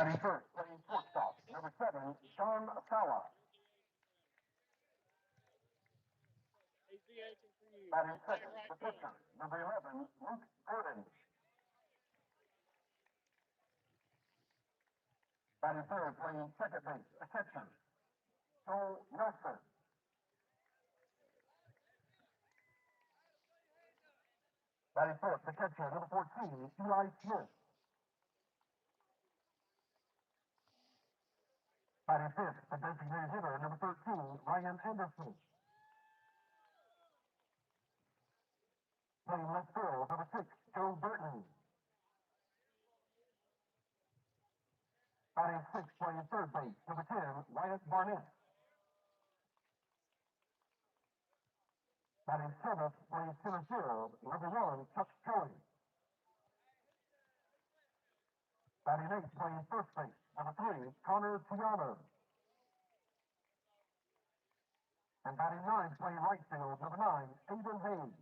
Batting first, playing shortstop, number 7, Sean Sala. Batting second, the pitcher, number 11, Luke Gordon. Batting third, playing second base, a catcher, Joel Nelson. Batting fourth, the catcher, number 14, Eli Smith. Batting fifth, the designated hitter, number 13, Ryan Anderson. Playing left field, number 6, Joe Burton. Batting sixth, playing third base, number 10, Wyatt Barnett. Batting seventh, playing center field, number 1, Chuck Kelly. Batting eighth, playing first base, number 3, Connor Tiana. And batting ninth, playing right field, number 9, Aiden Hayes.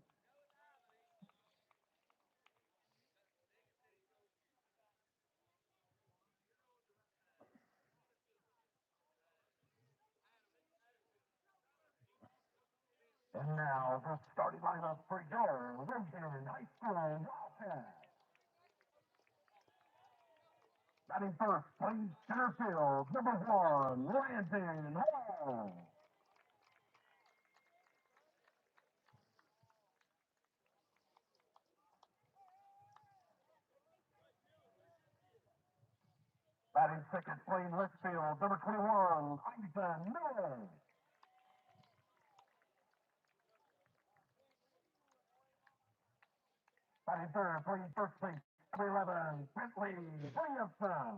And now the starting lineup for your Logan High School offense. Batting first, playing center field, number 1, Landon Hall. Batting second, playing left field, number 21, Ivan Miller. Batting third, playing first base, number 11, Bentley Williamson.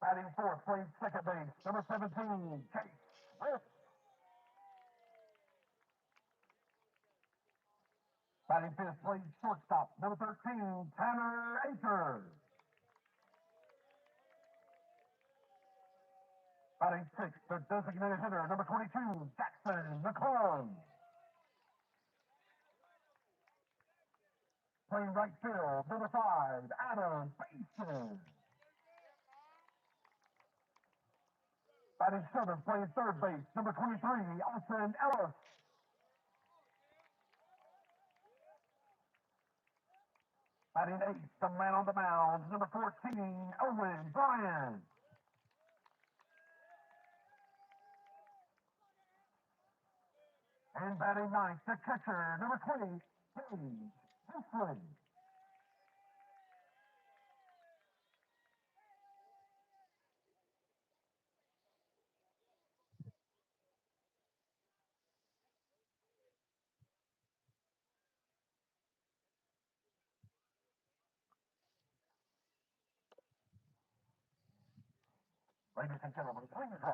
Batting fourth, playing second base, number 17, Chase Smith. Batting fifth, playing shortstop, number 13, Tanner Akers. Batting sixth, the designated hitter, number 22, Jackson McClung. Playing right field, number 5, Adam Basin. Batting seventh, playing third base, number 23, Austin Ellis. Batting eighth, the man on the mound, number 14, Owen Bryant. And batting ninth, the catcher, number 20, Paige Hensley. Ladies and gentlemen, please rise.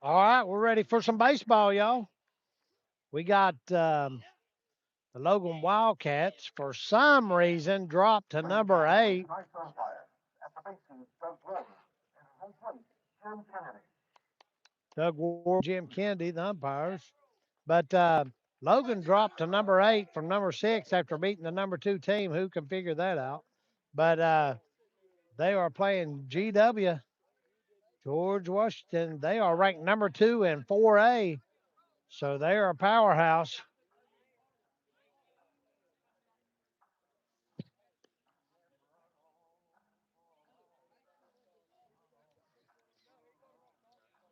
All right, we're ready for some baseball, y'all. We got the Logan Wildcats, for some reason, dropped to number 8. Tonight's umpire, at the bases, Doug Ward, and home plate, Jim Kennedy. Doug Ward, Jim Kennedy, the umpires. But Logan dropped to number 8 from number 6 after beating the number 2 team. Who can figure that out? But they are playing GW, George Washington. They are ranked number 2 in 4A, so they are a powerhouse.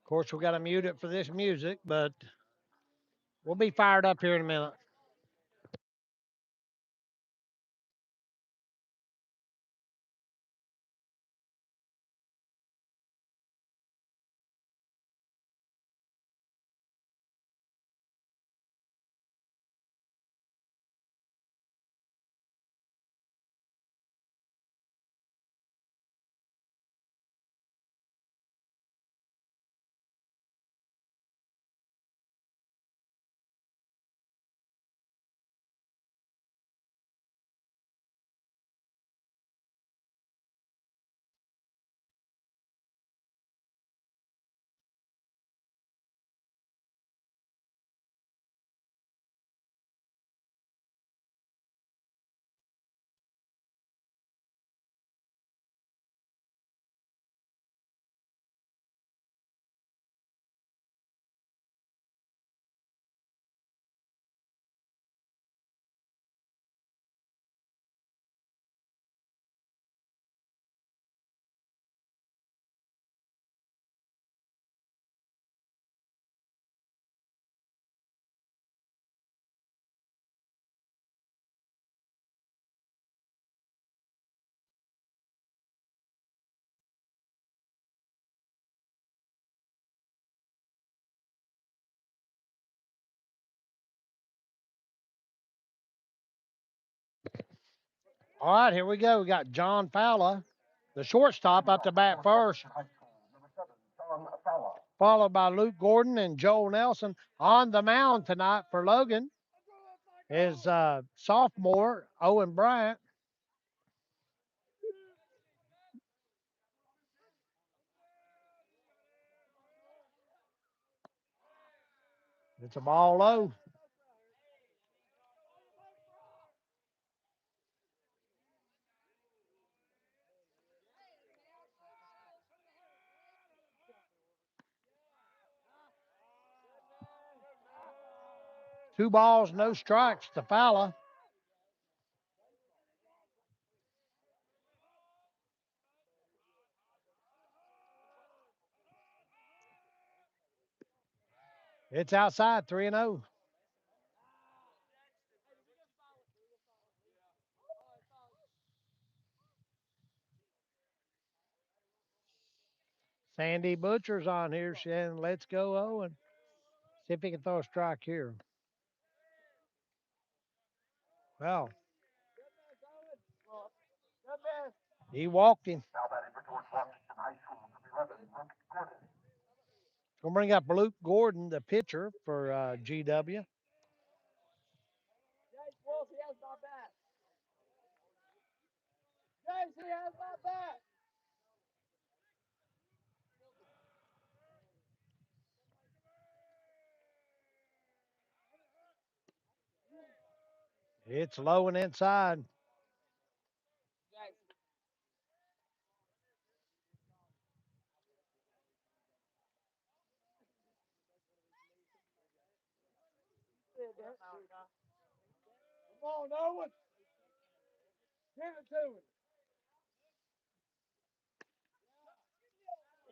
Of course, we got to mute it for this music, but we'll be fired up here in a minute. All right, here we go. We got John Fowler, the shortstop, up to bat first, followed by Luke Gordon and Joel Nelson. On the mound tonight for Logan is sophomore Owen Bryant. It's a ball low. Two balls, no strikes to Fowler. It's outside, 3-0. Sandy Butcher's on here saying, let's go, Owen. See if he can throw a strike here. Well, he walked him. Gonna bring up Luke Gordon, the pitcher for GW. It's low and inside.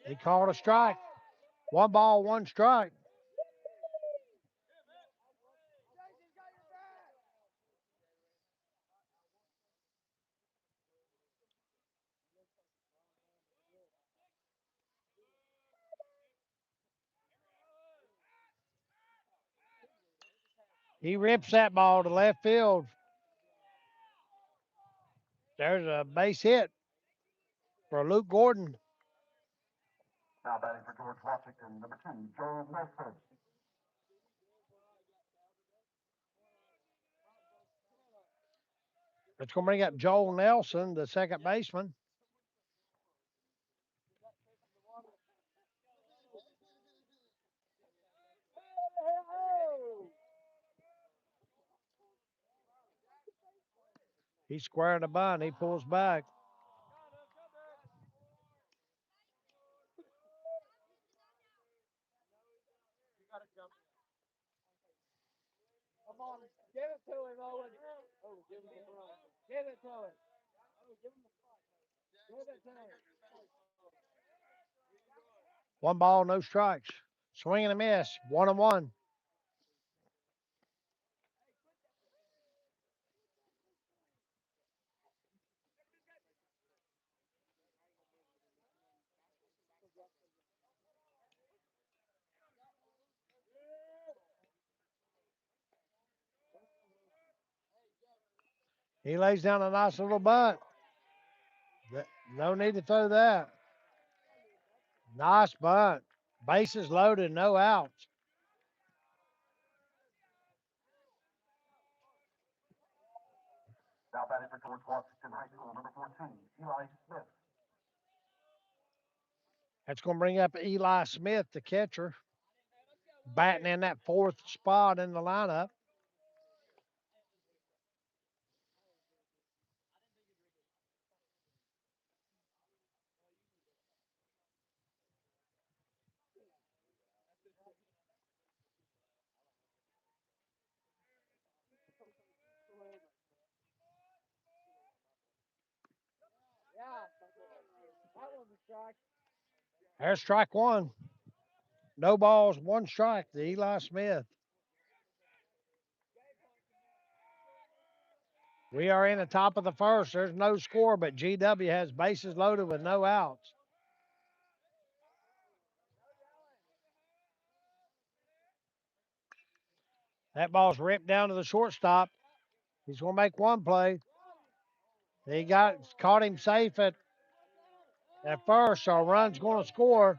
He called a strike. One ball, one strike. He rips that ball to left field. There's a base hit for Luke Gordon. Now batting for George Washington, number 2, Joel Nelson. It's going to bring up Joel Nelson, the second baseman. He's squaring the bunt. He pulls back. Come on, give it to him, Owen. Oh, give it to him. Give it to him. Give it to him. 1 ball, no strikes. Swing and a miss. 1-1. He lays down a nice little bunt. No need to throw that. Nice bunt. Bases loaded, no outs. Now batting for George Washington High School, number 14, Eli Smith. That's going to bring up Eli Smith, the catcher, batting in that fourth spot in the lineup. There's strike one. No balls, one strike to Eli Smith. We are in the top of the first. There's no score, but GW has bases loaded with no outs. That ball's ripped down to the shortstop. He's going to make one play. He caught him safe at first, so a run's going to score.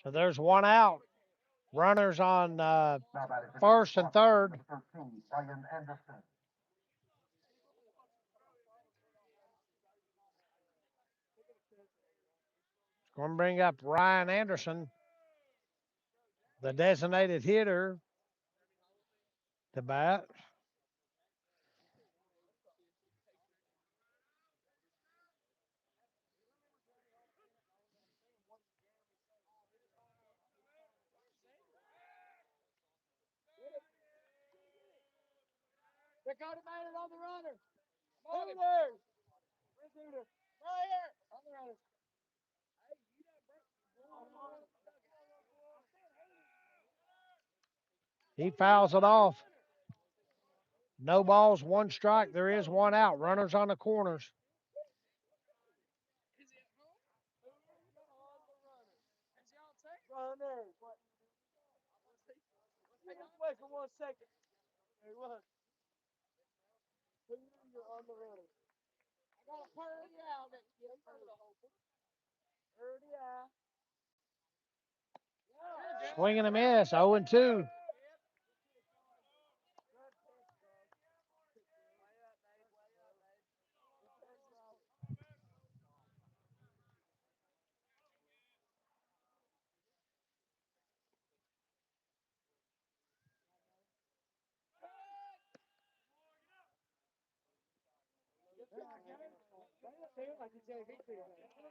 So there's one out. Runners on first and third. 13, Ryan Anderson. Going to bring up Ryan Anderson, the designated hitter, to bat. They got him at it on the runner. Over there. Right here. On the runner. He fouls it off. No balls, one strike. There is one out. Runners on the corners. Runner. Wait for 1 second. Hey, look. You're on the runner. I got a purdy out. Purdy out. Swing and a miss. 0-2.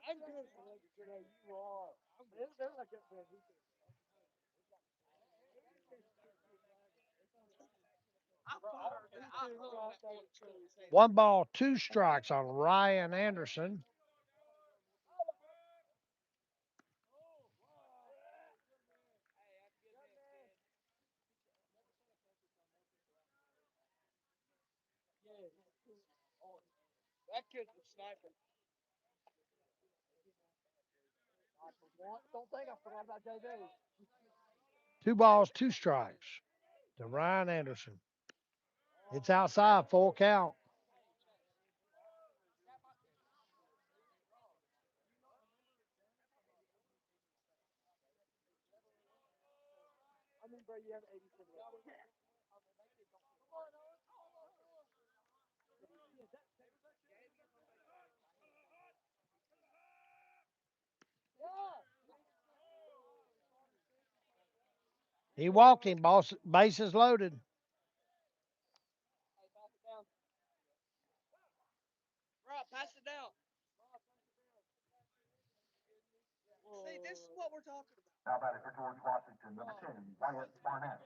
I'm good. You are. They're like that. 1 ball, 2 strikes on Ryan Anderson. That kid's a sniper. Don't think I forgot about JJ. 2 balls, 2 strikes to Ryan Anderson. It's outside, full count. I mean, bro, you have 87. He walked him, boss. Bases loaded. Right, pass it down. See, this is what we're talking about. Now batting for George Washington, number 10, Wyatt Barnett.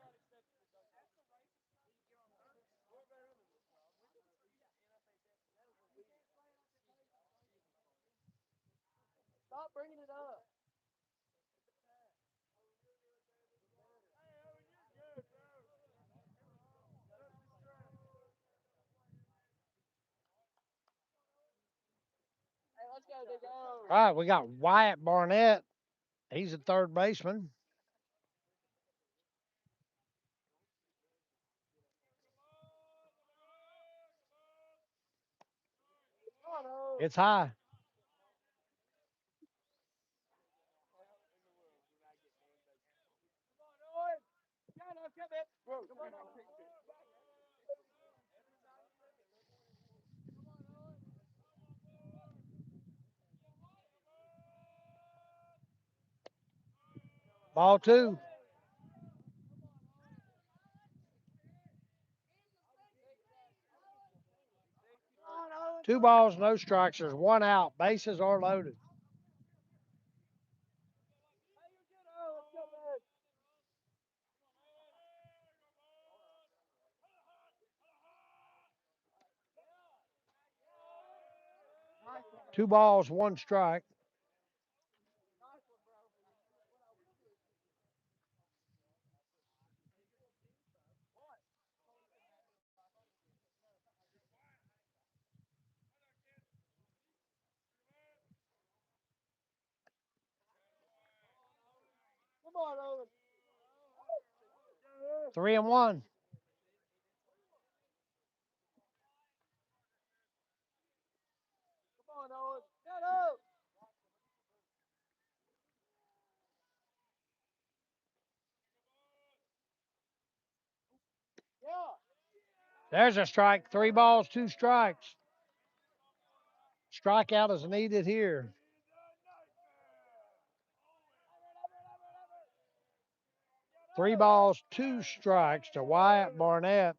Stop bringing it up. Hey, let's go, Big O. All right, we got Wyatt Barnett. He's a third baseman. Come on, O. It's high. Come on, Owen. Yeah, no, come in. Bro, come on, Owen. Ball two. Come on, Owen. Two balls, no strikes. There's one out. Bases are loaded. Hey, you're good, O. Let's go, man. Nice one. Two balls, one strike. Nice one, bro. Come on, Owen. 3-1. Come on, Owen. Get up. Yeah. There's a strike. Three balls, two strikes. Strikeout is needed here. Three balls, two strikes to Wyatt Barnett.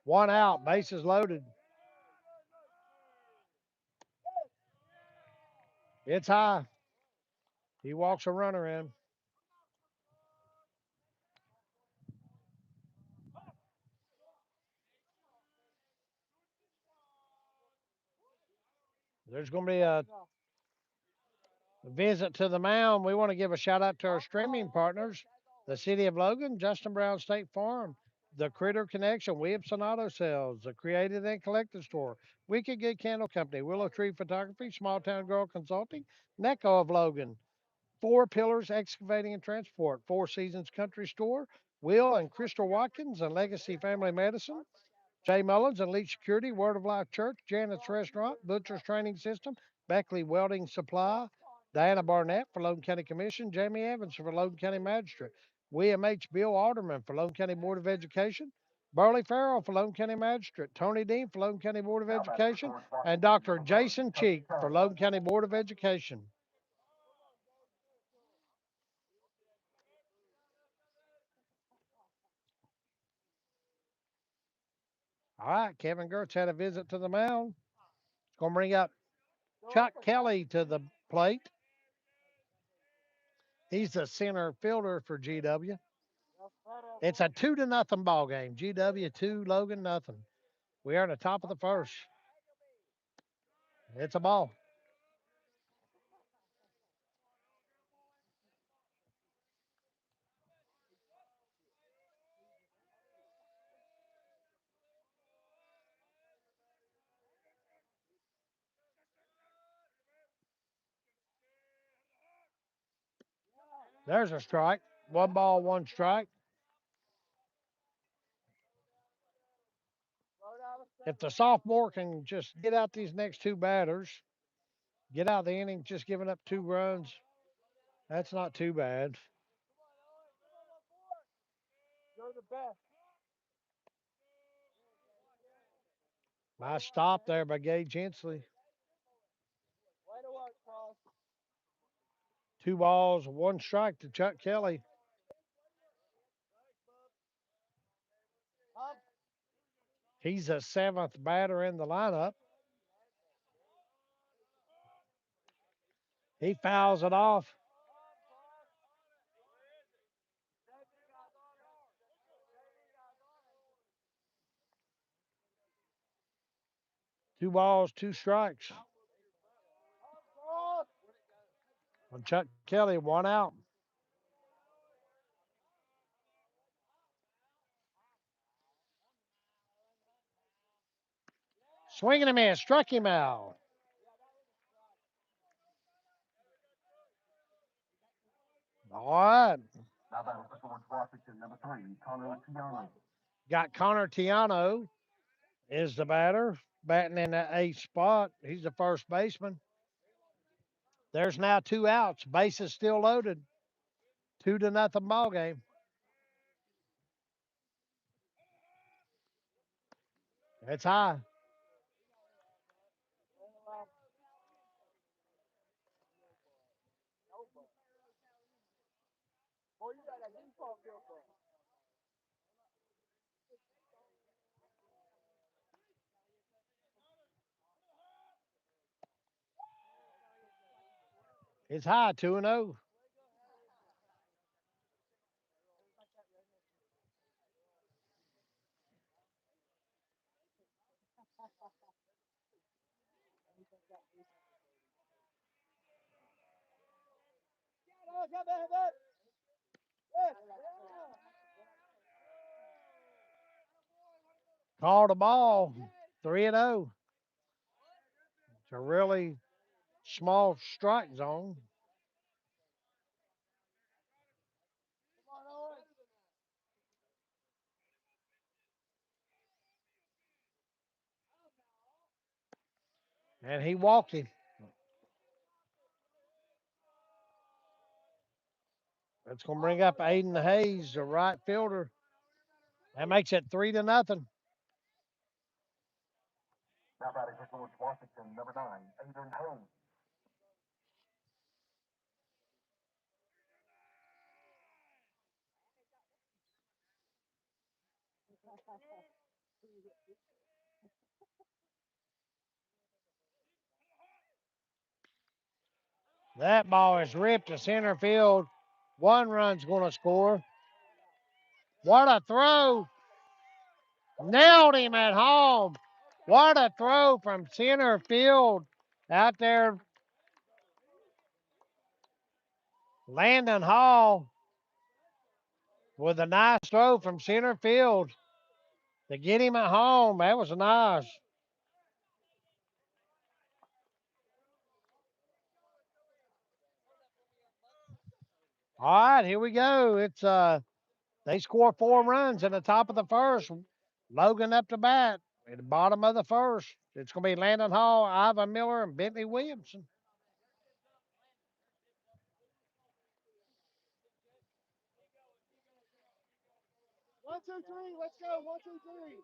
One out, bases loaded. It's high. He walks a runner in. There's going to be a visit to the mound. We want to give a shout out to our streaming partners, the City of Logan, Justin Brown State Farm, the Critter Connection, Williamson Auto Sales, the Creative and Collective Store, Wicked Good Candle Company, Willow Tree Photography, Small Town Girl Consulting, NECO of Logan, Four Pillars Excavating and Transport, Four Seasons Country Store, Will and Crystal Watkins and Legacy Family Medicine, Jay Mullins and Elite Security, Word of Life Church, Janet's Restaurant, Butcher's Training System, Beckley Welding Supply, Diana Barnett for Logan County Commission, Jamie Evans for Logan County Magistrate, William H. Bill Alderman for Logan County Board of Education, Burley Farrell for Logan County Magistrate, Tony Dean for Logan County Board of Now batting for Education, George and Washington, Dr. number 30, Jason Cody Cheek for Carroll. Logan County Board of Education. All right, Kevin Gertz had a visit to the mound. It's going to bring up Chuck Kelly to the plate. He's the center fielder for GW. It's a 2-0 ball game. GW 2, Logan nothing. We are in the top of the first. It's a ball. There's a strike. One ball, one strike. If the sophomore can just get out these next two batters, get out the inning, just giving up 2 runs, that's not too bad. You're the best. Nice stop there by Gage Hensley. Way to work, Cross. 2 balls, one strike to Chuck Kelly. He's the seventh batter in the lineup. He fouls it off. 2 balls, 2 strikes. On Chuck Kelly, 1 out. Swinging a man, struck him out. All right. Now batting for George Washington, number 3, Connor Tiano. Got Connor Tiano is the batter, batting in that eighth spot. He's the first baseman. There's now 2 outs. Bases still loaded. 2-0 ball game. It's high. It's high, 2-0. Called a ball, 3-0. It's a really small strike zone. And he walked him. That's going to bring up Aiden Hayes, the right fielder. That makes it 3-0. Now batting for George Washington, number 9, Aiden Hayes. That ball is ripped to center field. 1 run's going to score. What a throw. Nailed him at home. What a throw from center field out there. Landon Hall with a nice throw from center field to get him at home. That was nice. All right, here we go. It's they score 4 runs in the top of the first. Logan up to bat at the bottom of the first. It's going to be Landon Hall, Ivan Miller, and Bentley Williamson. 1, 2, 3. Let's go. 1, 2, 3.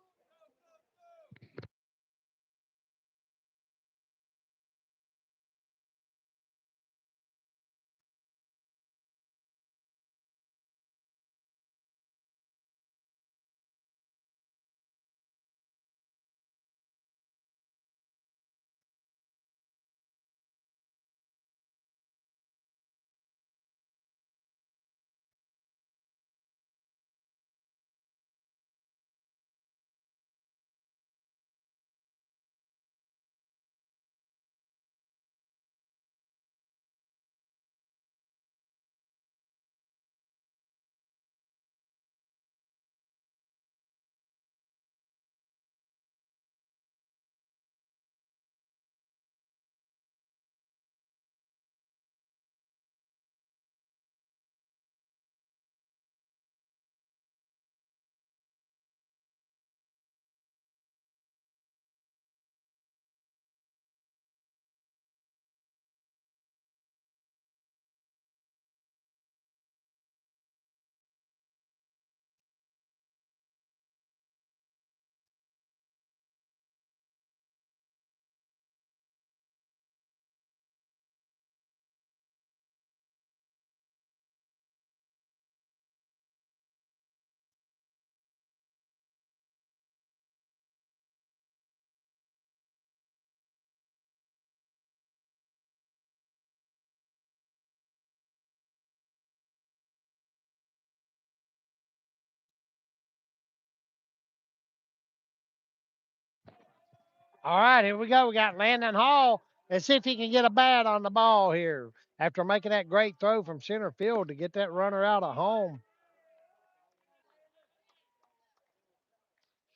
All right, here we go. We got Landon Hall. Let's see if he can get a bat on the ball here after making that great throw from center field to get that runner out of home.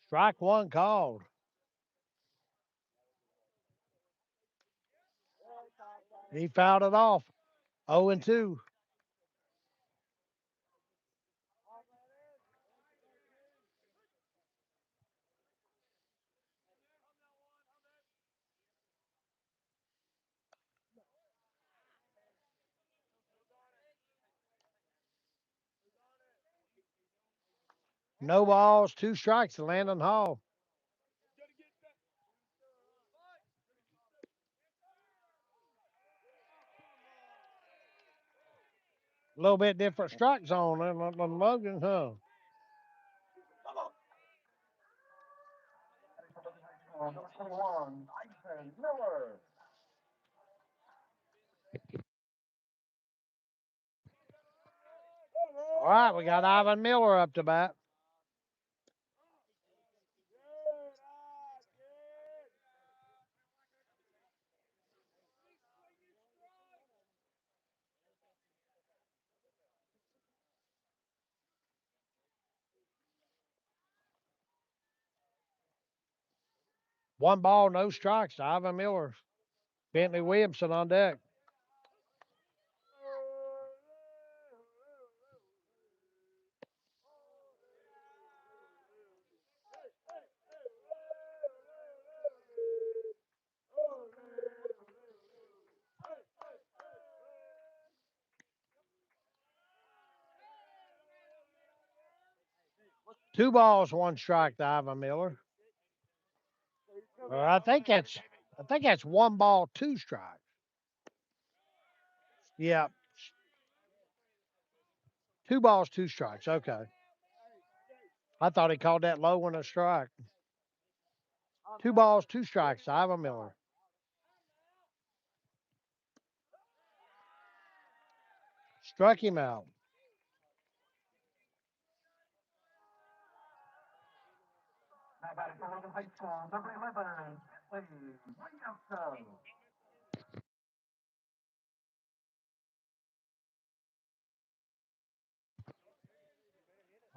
Strike one called. He fouled it off. 0 and 2. No balls, 2 strikes to Landon Hall. A little bit different strike zone than Logan, huh? Number 21, Tyson Miller. All right, we got Ivan Miller up to bat. One ball, no strikes to Ivan Miller. Bentley Williamson on deck. Two balls, one strike to Ivan Miller. I think that's one ball, two strikes. Yeah, two balls, two strikes. Okay. I thought he called that low one a strike. Two balls, two strikes to Ivan Miller. Struck him out. Now batting for Logan High School, number 11, Williamson.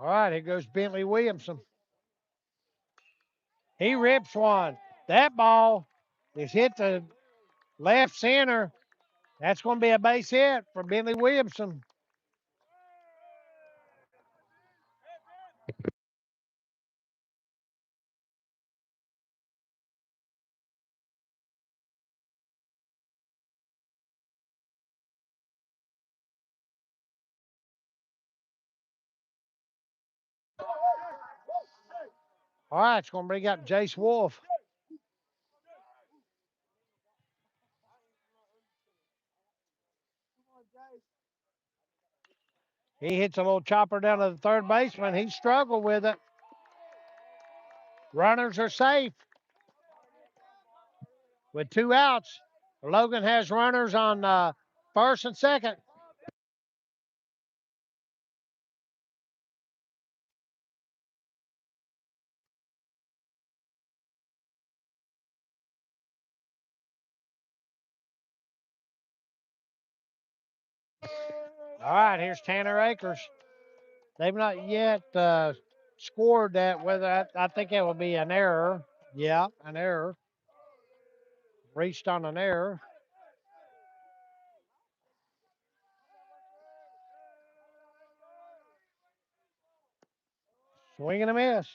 All right, here goes Bentley Williamson. He rips one. That ball is hit the left center. That's going to be a base hit for Bentley Williamson. All right, it's going to bring up Jace Wolf. He hits a little chopper down to the third baseman. He struggled with it. Runners are safe with 2 outs. Logan has runners on first and second. All right, here's Tanner Akers. They've not yet scored that. Whether I think it will be an error. Yeah, an error. Reached on an error. Swing and a miss.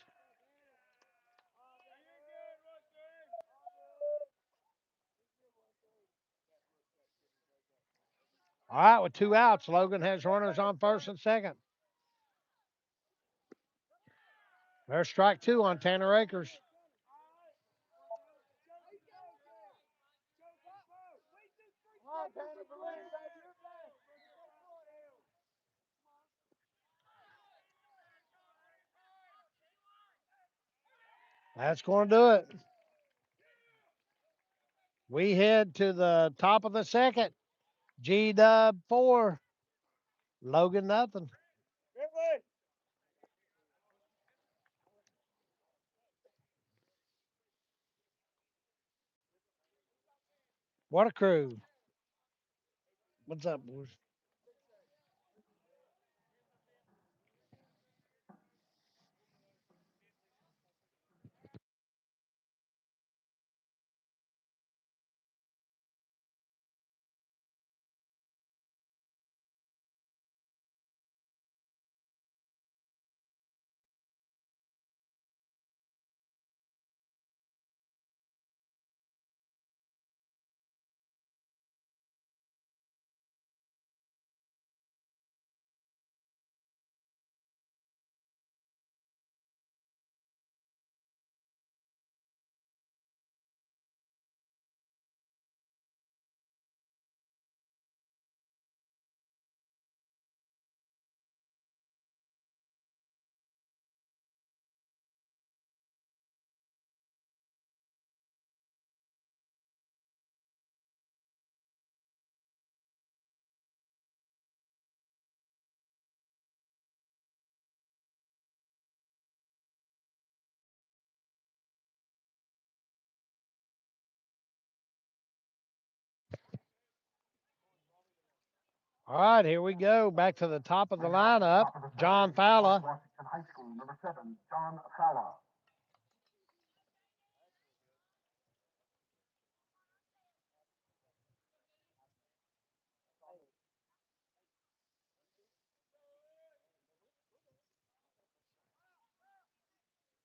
All right, with 2 outs, Logan has runners on first and second. There's strike 2 on Tanner Akers. That's going to do it. We head to the top of the second. G-Dub 4, Logan nothing. What a crew. What's up, boys? All right, here we go. Back to the top of the lineup. Top of the John second, Fowler. Washington High School, number 7, John Fowler.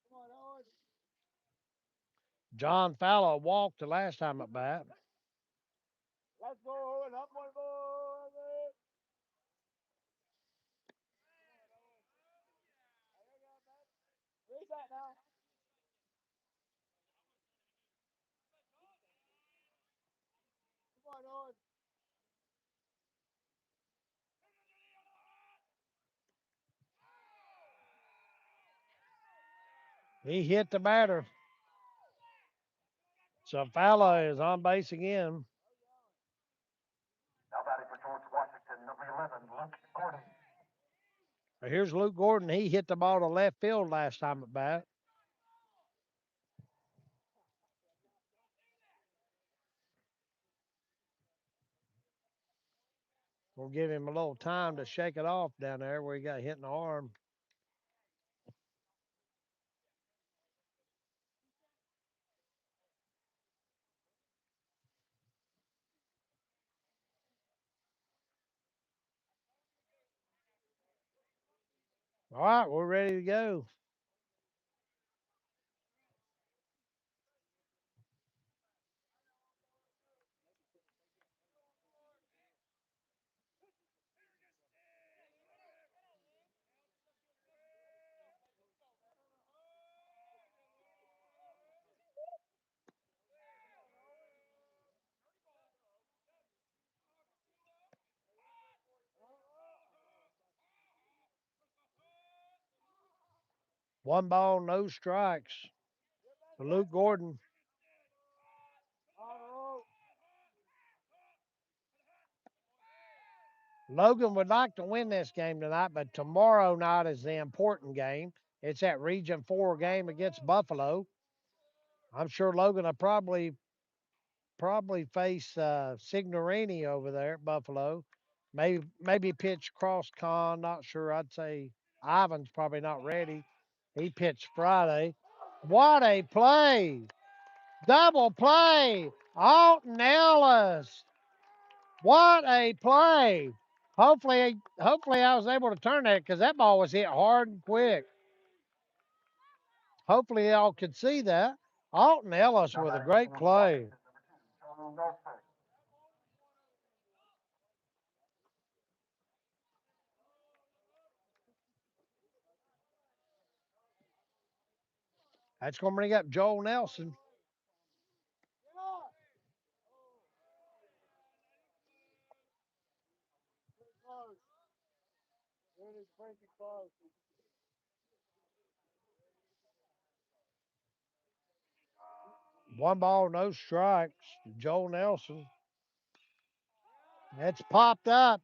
Come on, Owen. John Fowler walked the last time at bat. Let's go, Owen. Up one more. Read that now. Come on, Owen. He hit the batter. So Fowler is on base again. Now batting for George Washington, number 11, Luke Gordon. Here's Luke Gordon. He hit the ball to left field last time at bat. We'll give him a little time to shake it off down there where he got hit in the arm. All right, we're ready to go. One ball, no strikes for Luke Gordon. On the road. Logan would like to win this game tonight, but tomorrow night is the important game. It's that Region 4 game against Buffalo. I'm sure Logan will probably face Signorini over there at Buffalo. Maybe pitch cross con. Not sure. I'd say Ivan's probably not ready. He pitched Friday. What a play! Double play! Alton Ellis. What a play! Hopefully I was able to turn that because that ball was hit hard and quick. Hopefully y'all could see that. Alton Ellis Now with a batting for great George play. Washington, number 2, Joe Nelson. That's going to bring up Joel Nelson. Yeah. Pretty close. It is pretty close. One ball, no strikes. Joel Nelson. It's popped up.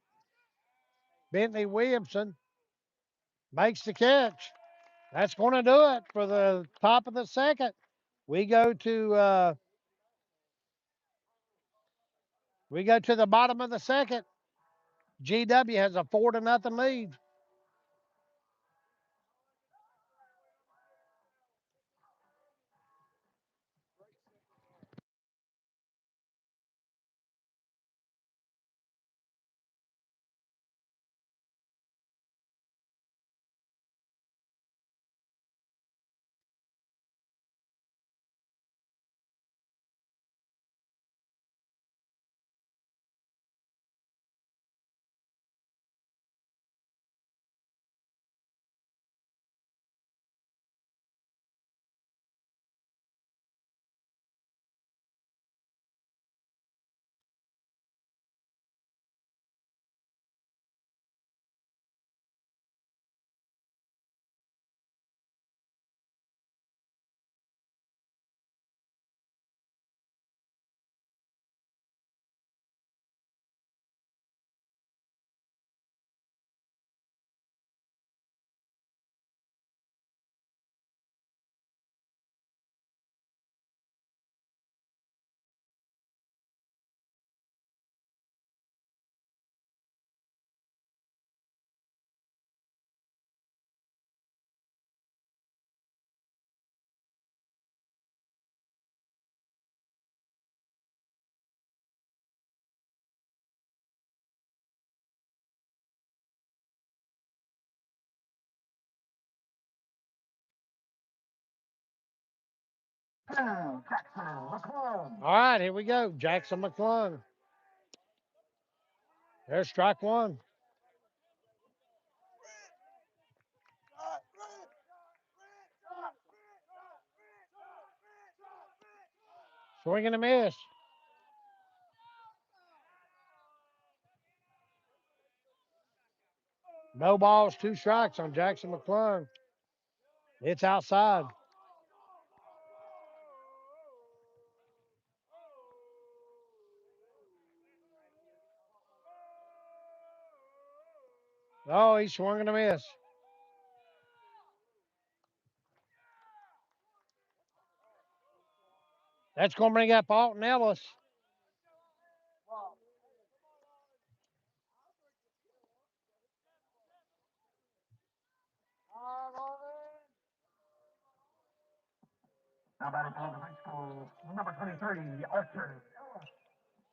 Bentley Williamson makes the catch. That's going to do it for the top of the second. We go to We go to the bottom of the second. GW has a 4-0 lead. Jackson McClung. All right, here we go. Jackson McClung. There's strike one. Swing and a miss. No balls, 2 strikes on Jackson McClung. It's outside. Oh, he swung and a miss. That's going to bring up Alton Ellis. Now batting for the high school, number 23, Archer.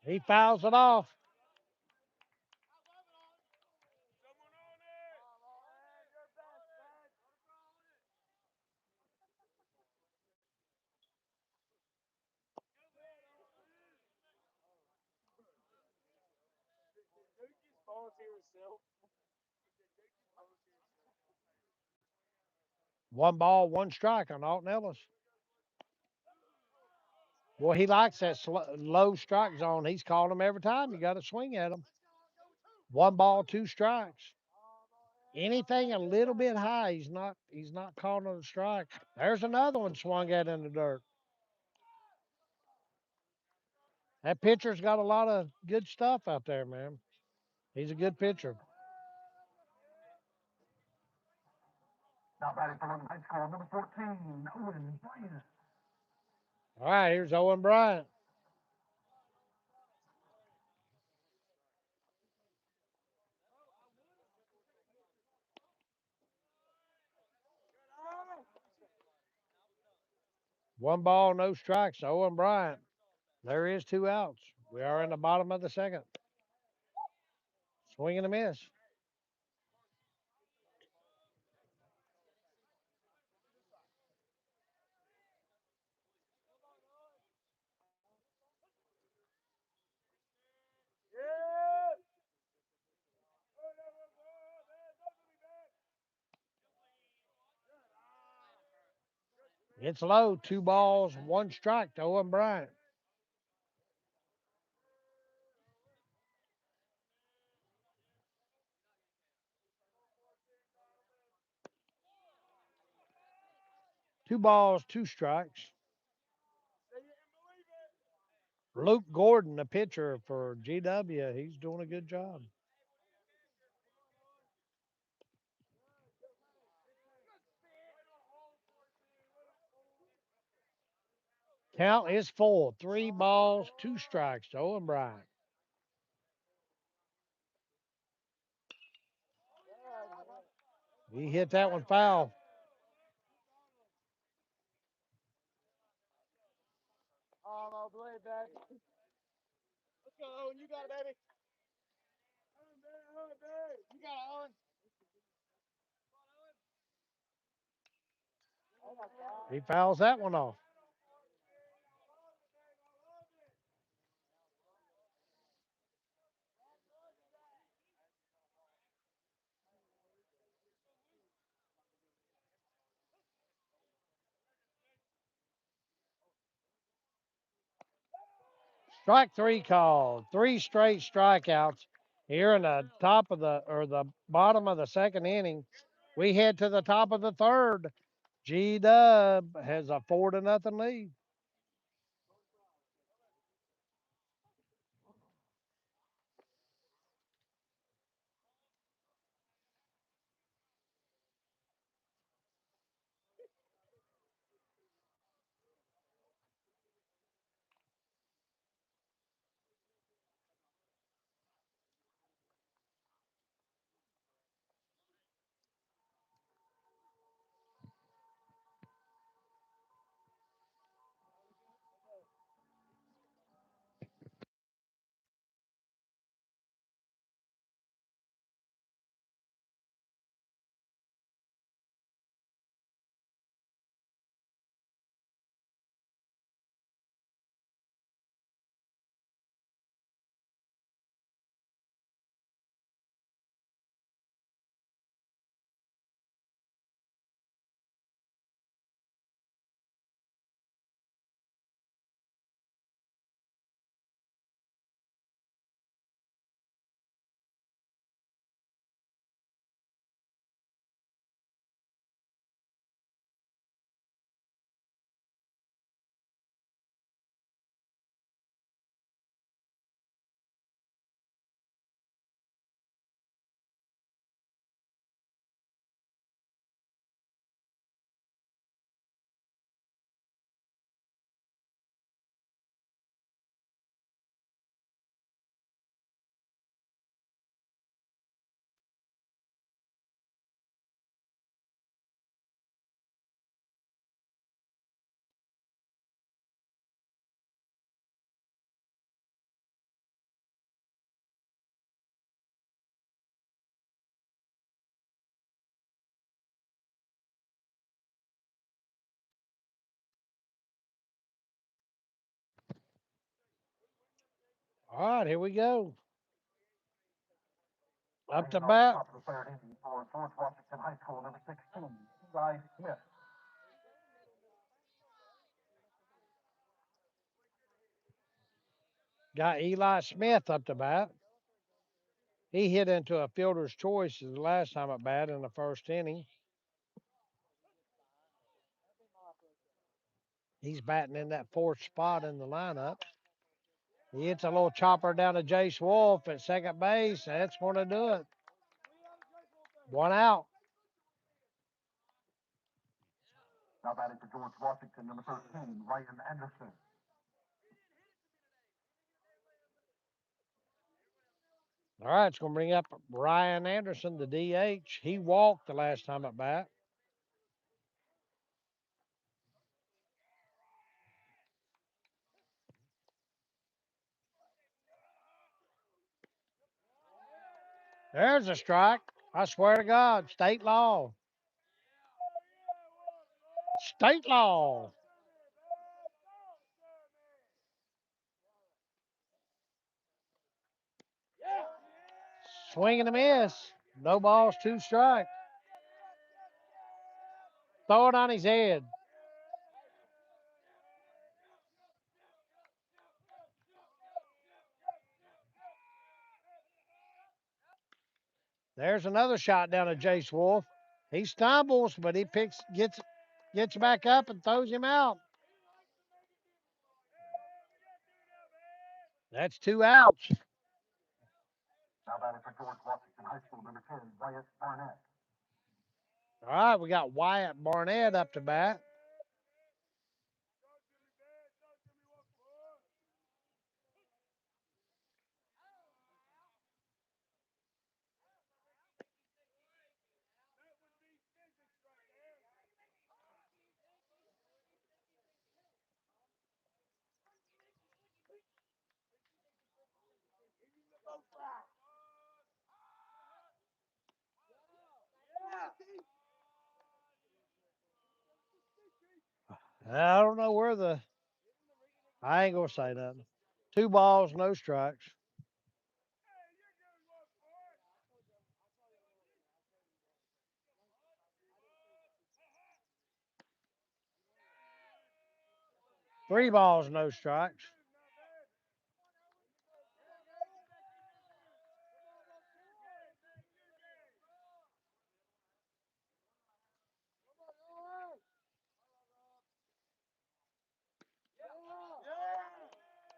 He fouls it off. One ball, 1 strike on Alton Ellis. Boy, he likes that low strike zone. He's called them every time. You got to swing at him. 1 ball, 2 strikes. Anything a little bit high, he's not calling it a strike. There's another one swung at in the dirt. That pitcher's got a lot of good stuff out there, man. He's a good pitcher. Now batting for the high school, number 14, Owen Bryant. All right, here's Owen Bryant. One ball, no strikes. Owen Bryant. There is 2 outs. We are in the bottom of the second. Swing and a miss. It's low. 2 balls, 1 strike to Owen Bryant. Two balls, 2 strikes. Luke Gordon, the pitcher for GW, he's doing a good job. Count is full. 3 balls, 2 strikes to Owen Bryant. He hit that one foul. Oh, no, believe that. Let's go, Owen. You got it, baby. You got it, Owen. Oh, my God. He fouls that one off. Strike three called. Three straight strikeouts here in the top of the bottom of the second inning. We head to the top of the third. G Dub has a 4-0 lead. All right, here we go. Up to bat. Top of the third inning for George Washington High School, number 16, Eli Smith. Got Eli Smith up to bat. He hit into a fielder's choice the last time at bat in the first inning. He's batting in that fourth spot in the lineup. He hits a little chopper down to Jace Wolf at second base. That's going to do it. One out. Now batting for George Washington, number 13, Ryan Anderson. All right, it's going to bring up Ryan Anderson, the DH. He walked the last time at bat. There's a strike. I swear to God, state law. State law. Swing and a miss. No balls, two strikes. Throw it on his head. There's another shot down to Jace Wolf. He stumbles, but he gets back up and throws him out. That's two outs. Now batting for George Washington High School, number 10, Wyatt Barnett. All right, we got Wyatt Barnett up to bat. I don't know where the. I ain't gonna say nothing. 2 balls, no strikes. 3 balls, no strikes.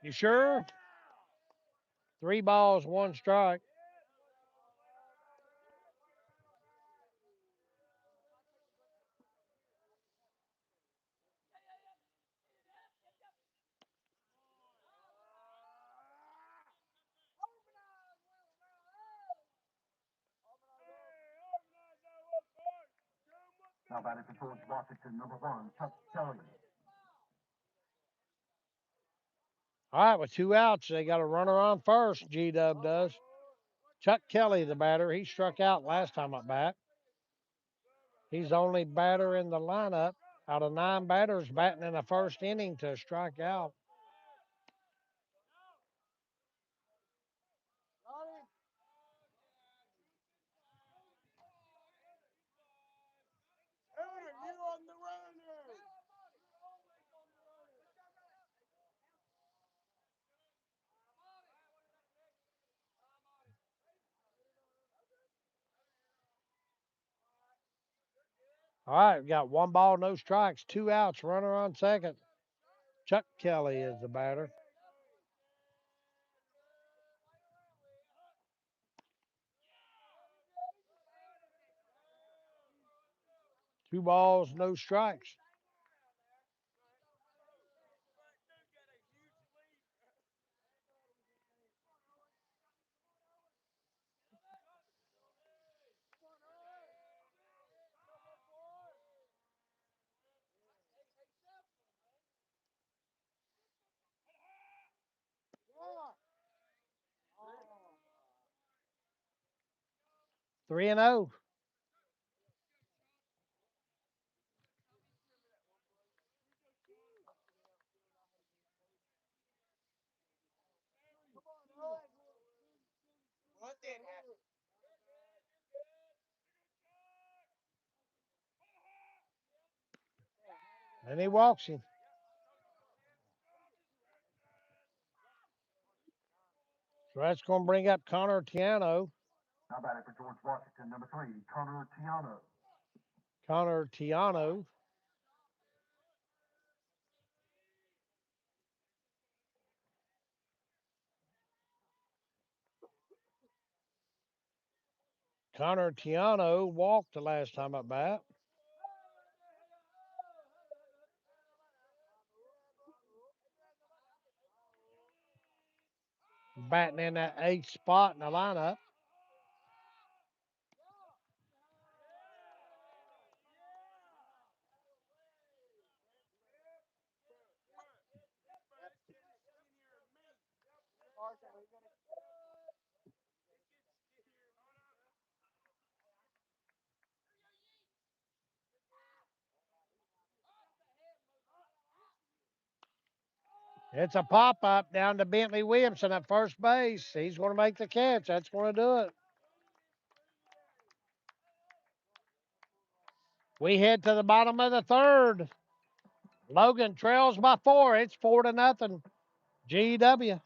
You sure? 3 balls, 1 strike. Now batting for George Washington, number 1, Chuck Kelly. All right, with 2 outs, they got a runner on first. G Dub does. Chuck Kelly, the batter, he struck out last time at bat. He's the only batter in the lineup out of 9 batters batting in the first inning to strike out. All right, we got 1 ball, no strikes, 2 outs, runner on second. Chuck Kelly is the batter. Two balls, no strikes. Three and 0. And he walks him. So that's going to bring up Connor Tiano. Now batting for George Washington, number 3, Connor Tiano. Connor Tiano. Connor Tiano walked the last time at bat. Batting in that 8th spot in the lineup. It's a pop up down to Bentley Williamson at first base. He's going to make the catch. That's going to do it. We head to the bottom of the third. Logan trails by 4. It's 4-0. GW.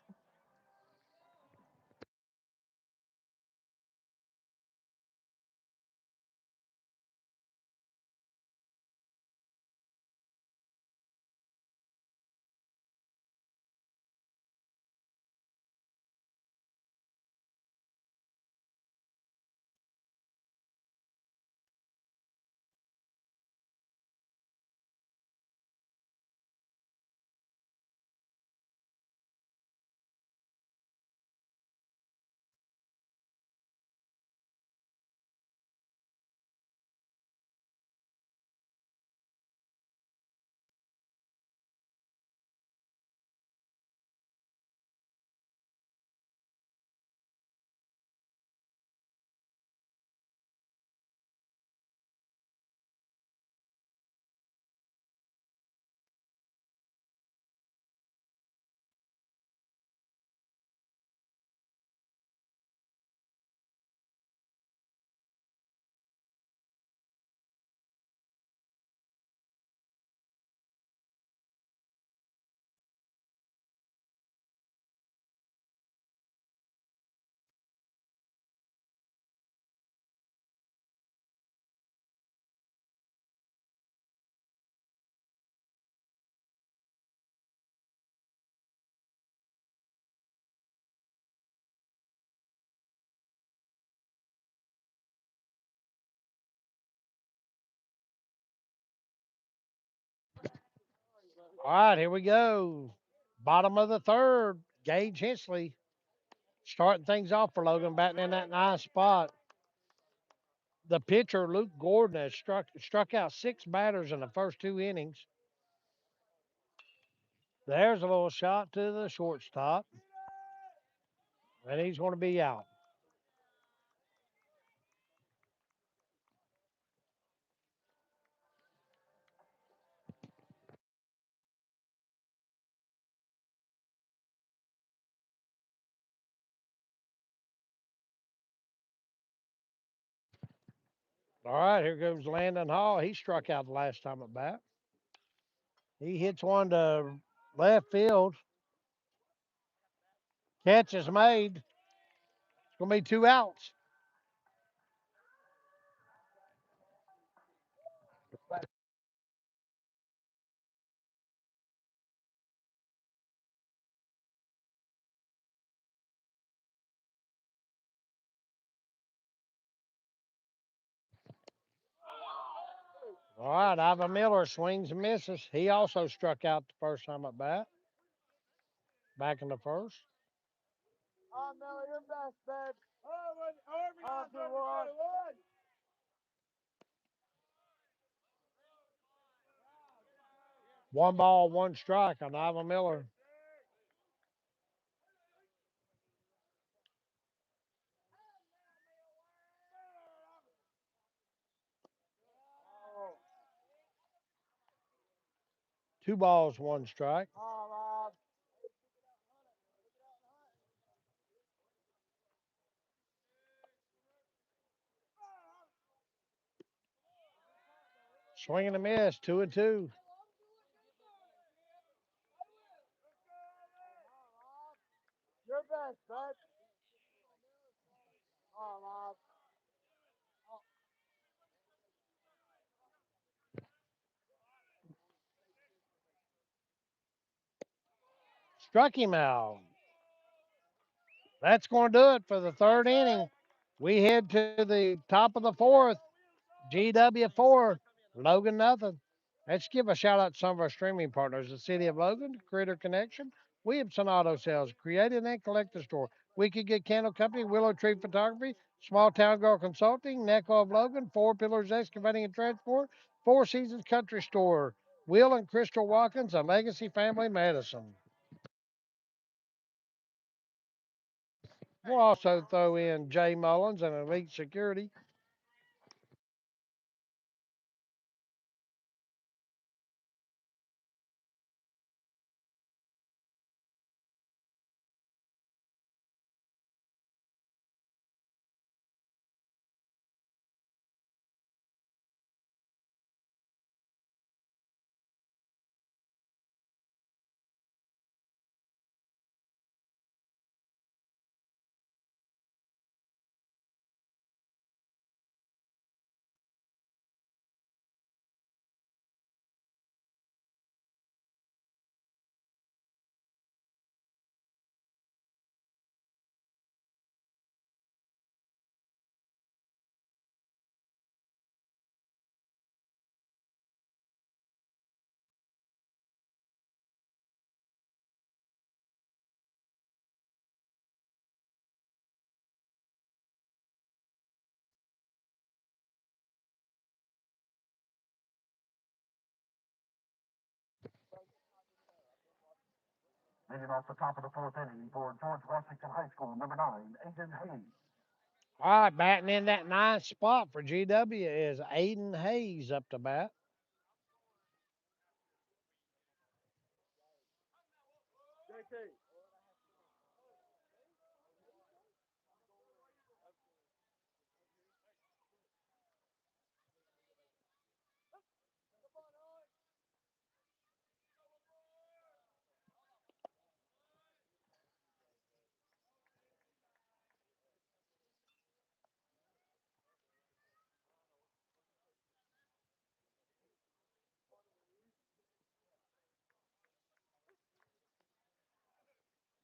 All right, here we go. Bottom of the third. Gage Hensley starting things off for Logan, batting in that nice spot. The pitcher, Luke Gordon, has struck out six batters in the first two innings. There's a little shot to the shortstop, and he's going to be out. All right, here goes Landon Hall. He struck out the last time at bat. He hits one to left field. Catch is made. It's going to be two outs. All right, Ivan Miller swings and misses. He also struck out the first time at bat, back in the first. Miller, your best, babe. On to one. One ball, one strike on Ivan Miller. Two balls, one strike. Swing and a miss, 2-2. Your best, babe. On, Rob. Struck him out. That's going to do it for the third inning. We head to the top of the fourth. GW4, Logan nothing. Let's give a shout out to some of our streaming partners: the City of Logan, Creator Connection, Williamson Auto Sales, Creative and Collector Store, Wicked Good Candle Company, Willow Tree Photography, Small Town Girl Consulting, Necco of Logan, Four Pillars Excavating and Transport, Four Seasons Country Store, Will and Crystal Watkins, a Legacy Family Medicine. We'll also throw in Jay Mullins and Elite Security. Leading off the top of the fourth inning for George Washington High School, number 9, Aiden Hayes. All right, batting in that ninth spot for GW is Aiden Hayes up to bat.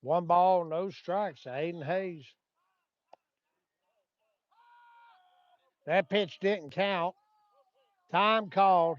One ball, no strikes to Aiden Hayes. That pitch didn't count. Time called.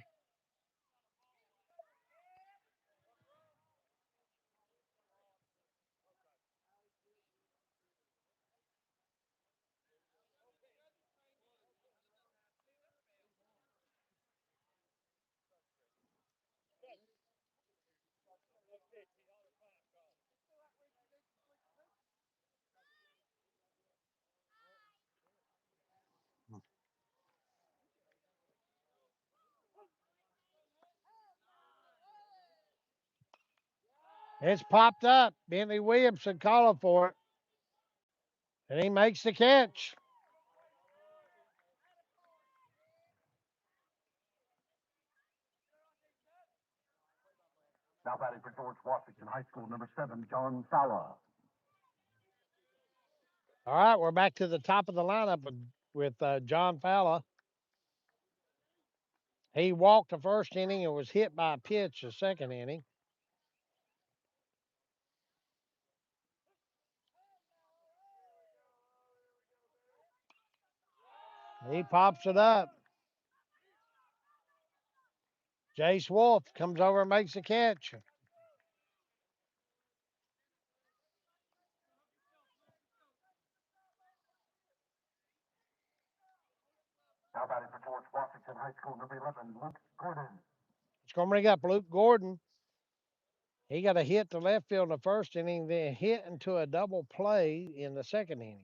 It's popped up. Bentley Williamson calling for it. And he makes the catch. Now batting for George Washington High School, number 7, John Fowler. All right, we're back to the top of the lineup with John Fowler. He walked the first inning and was hit by a pitch the second inning. He pops it up. Jace Wolf comes over and makes the catch. Now batting for George Washington High School, number 11, Luke Gordon. It's going to bring up Luke Gordon. He got a hit to left field in the first inning, then hit into a double play in the second inning.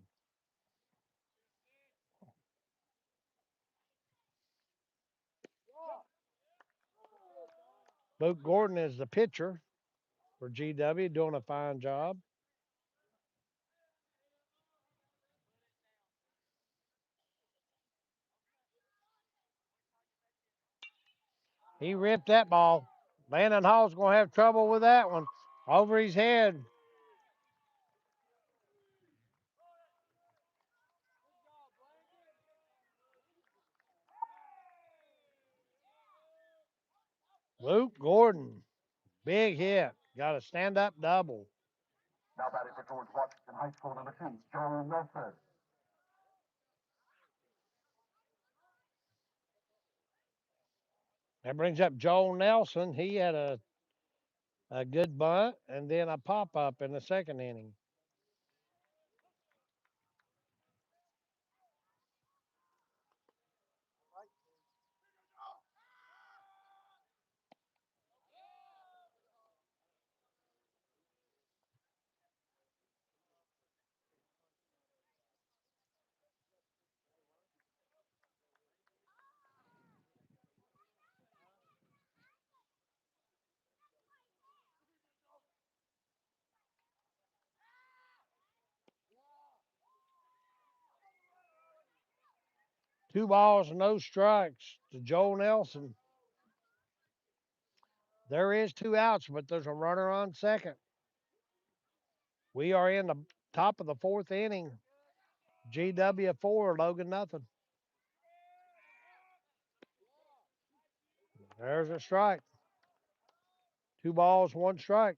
Luke Gordon is the pitcher for GW, doing a fine job. He ripped that ball. Landon Hall's going to have trouble with that one. Over his head. Luke Gordon, big hit. Got a stand-up double. Now batting for George Washington High School, number 2, Joe Nelson. That brings up Joel Nelson. He had a good bunt and then a pop-up in the second inning. Two balls, no strikes to Joel Nelson. There is two outs, but there's a runner on second. We are in the top of the fourth inning. GW 4, Logan nothing. There's a strike. Two balls, one strike.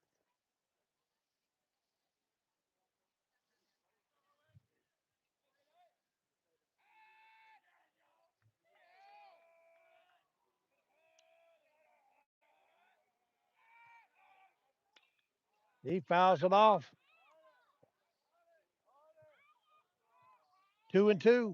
He fouls it off. 2-2.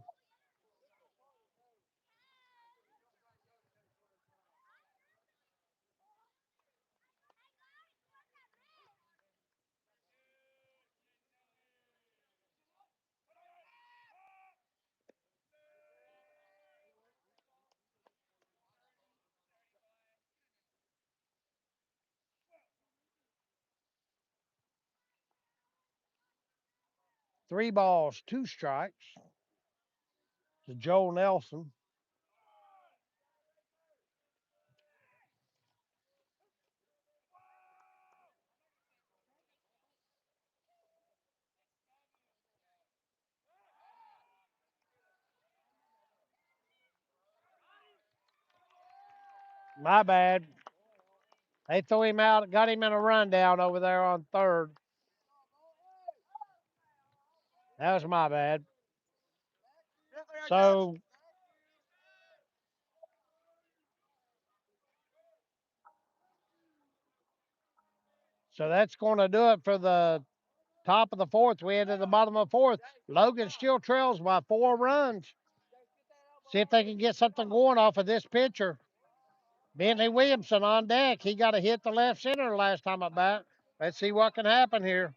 Three balls, two strikes to Joel Nelson. My bad. They threw him out, got him in a rundown over there on third. That was my bad. So that's going to do it for the top of the fourth. We head to the bottom of the fourth. Logan still trails by 4 runs. See if they can get something going off of this pitcher. Bentley Williamson on deck. He got a hit to left center last time at bat. Let's see what can happen here.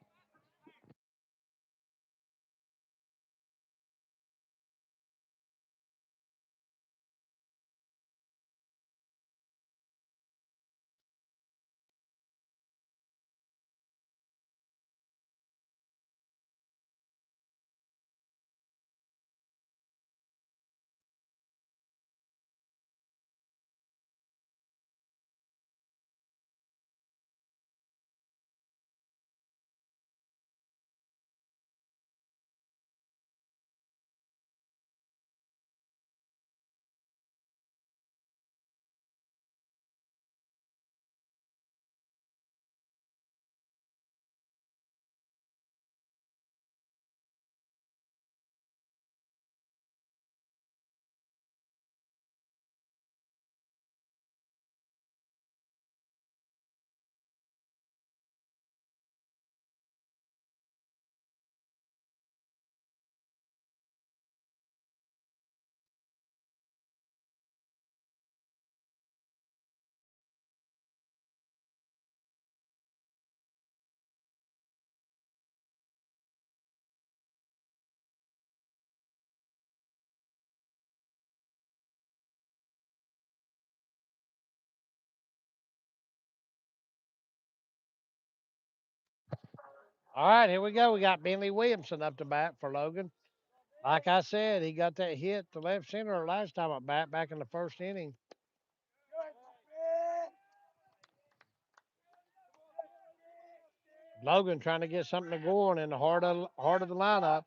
All right, here we go. We got Bentley Williamson up to bat for Logan. Like I said, he got that hit to left center last time at bat back in the first inning. Logan trying to get something to go on in the heart of the lineup.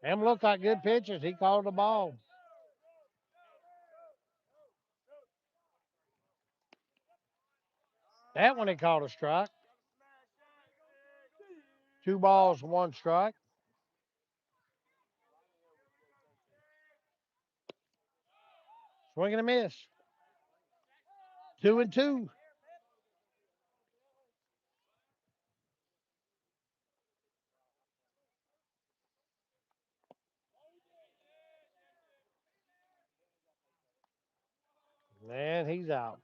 Them look like good pitches. He called the ball. That one he called a strike. 2 balls, 1 strike. Swing and a miss. 2-2. And he's out.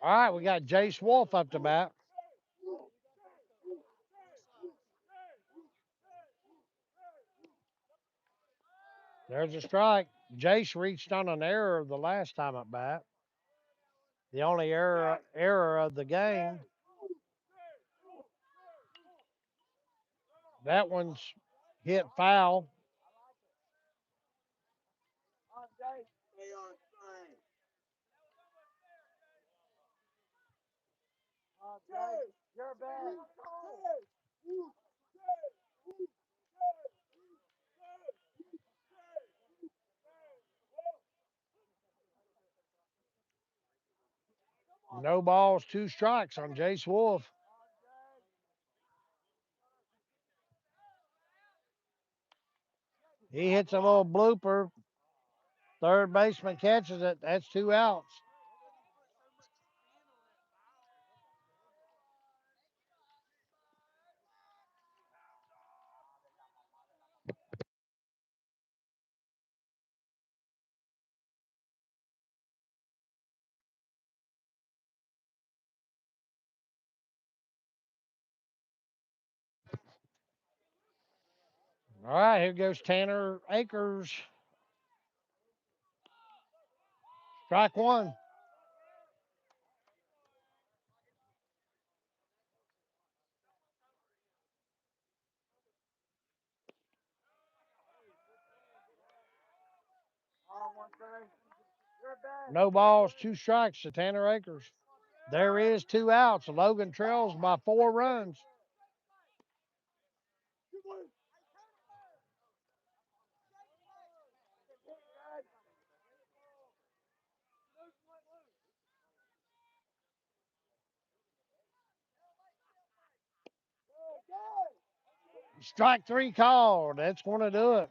All right, we got Jace Wolf up to bat. There's a strike. Jace reached on an error the last time at bat. The only error of the game. That one's hit foul. You're bad. No balls, 2 strikes on Jace Wolf. He hits a little blooper. Third baseman catches it. That's 2 outs. All right, here goes Tanner Akers. Strike one. No balls, 2 strikes to Tanner Akers. There is 2 outs. Logan trails by 4 runs. Strike 3 called. That's going to do it.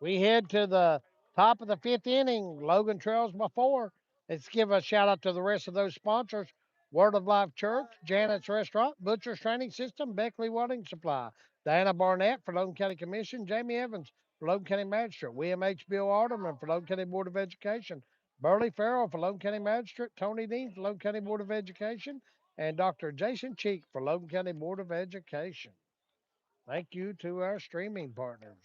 We head to the top of the 5th inning. Logan trails by 4. Let's give a shout out to the rest of those sponsors. Word of Life Church, Janet's Restaurant, Butcher's Training System, Beckley Welding Supply, Diana Barnett for Logan County Commission, Jamie Evans for Logan County Magistrate, William H. Bill Alderman for Logan County Board of Education, Burley Farrell for Logan County Magistrate, Tony Dean for Logan County Board of Education, and Dr. Jason Cheek for Logan County Board of Education. Thank you to our streaming partners.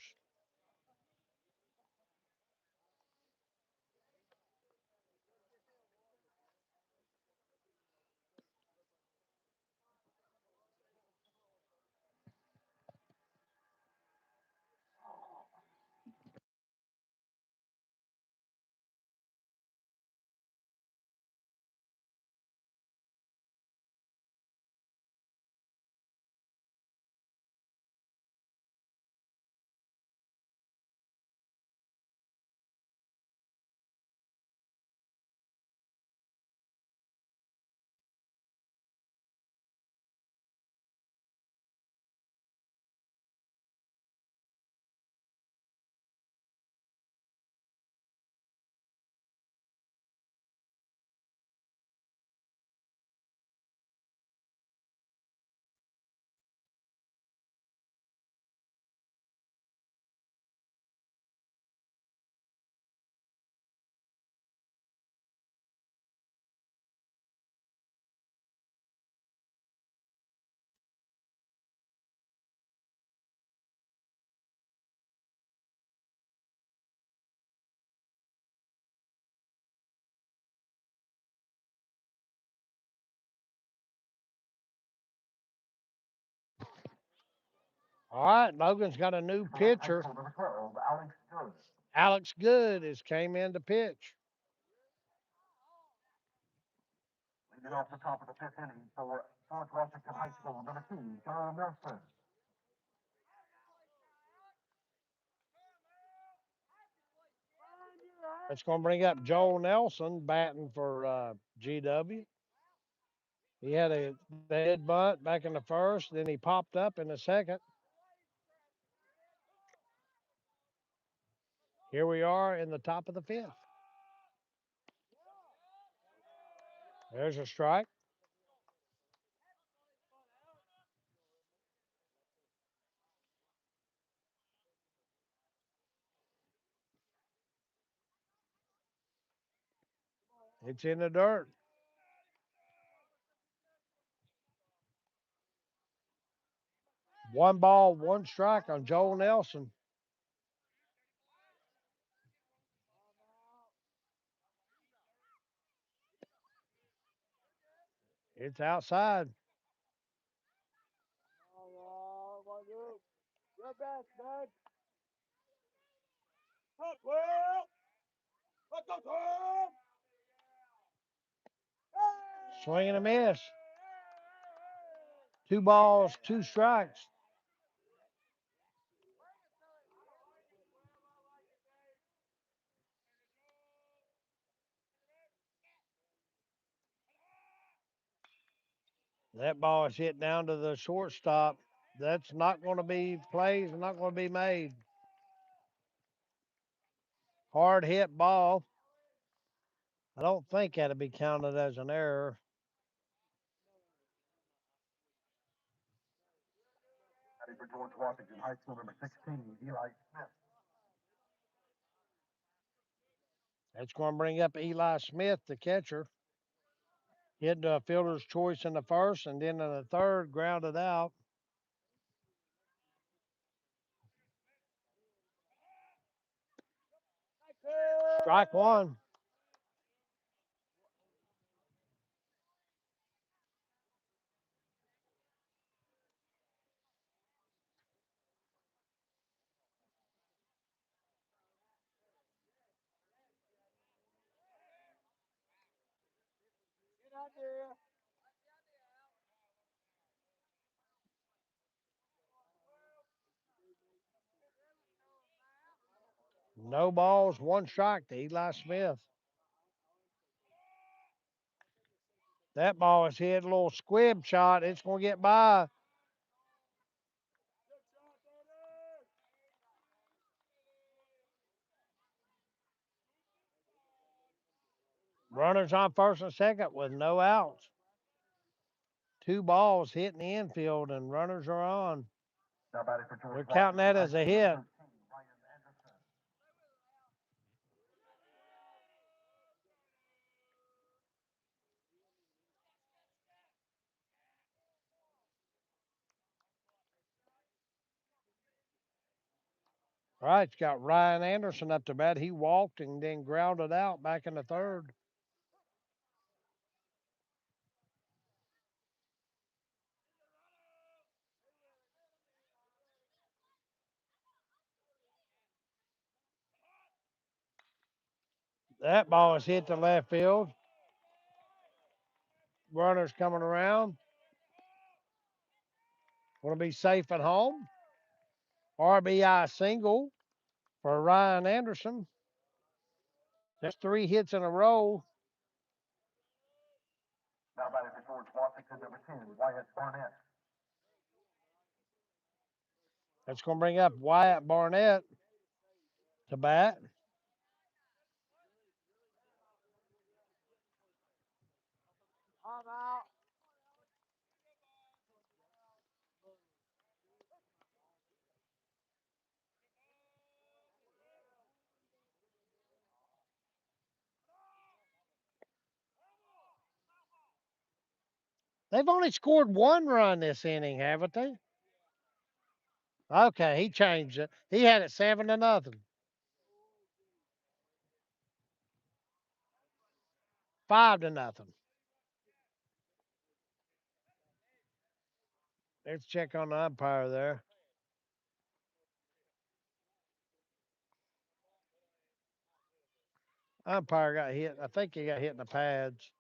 All right, Logan's got a new High pitcher. School number 12, Alex Good. Alex Good has came in to pitch. Leading off the top of the fifth inning for George Washington High School number 2, Joe Nelson. That's going to bring up Joel Nelson batting for GW. He had a dead bunt back in the first, then he popped up in the second. Here we are in the top of the fifth. There's a strike. It's in the dirt. One ball, one strike on Joel Nelson. It's outside. Your best, bud. Up, Will. Let's go, Tom. Swing and a miss. 2 balls, 2 strikes. That ball is hit down to the shortstop. That's not going to be plays, not going to be made. Hard hit ball. I don't think that'll be counted as an error. Ready for George Washington High School number 16, Eli Smith. That's going to bring up Eli Smith, the catcher. Hit the fielder's choice in the first, and then in the third, grounded out. Strike one. Get out there. No balls, one strike to Eli Smith. That ball is hit a little squib shot. It's going to get by. Runners on first and second with no outs. 2 balls hit in the infield, and runners are on. Now batting for George They're counting Washington that High as a School hit. number 13, Ryan Anderson. All right, it's got Ryan Anderson up to bat. He walked and then grounded out back in the third. That ball is hit to left field. Runners coming around. Going to be safe at home. RBI single for Ryan Anderson. That's 3 hits in a row. Now batting for George Washington number 10, Wyatt Barnett. That's going to bring up Wyatt Barnett to bat. I'm out. They've only scored 1 run this inning, haven't they? Okay, he changed it. He had it 7-0. 5-0. Let's check on the umpire there. Umpire got hit. I think he got hit in the pads.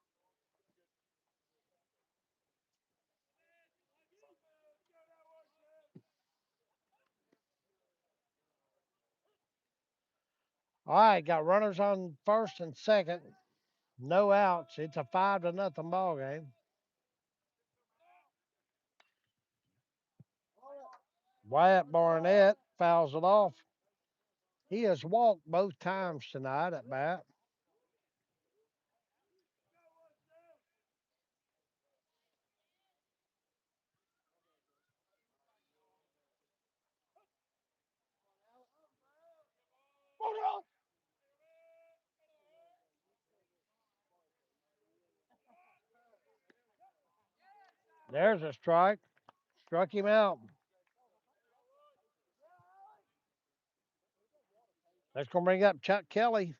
All right, got runners on first and second. No outs. It's a 5-0 ball game. Wyatt Barnett fouls it off. He has walked both times tonight at bat. There's a strike. Struck him out. That's going to bring up Chuck Kelly.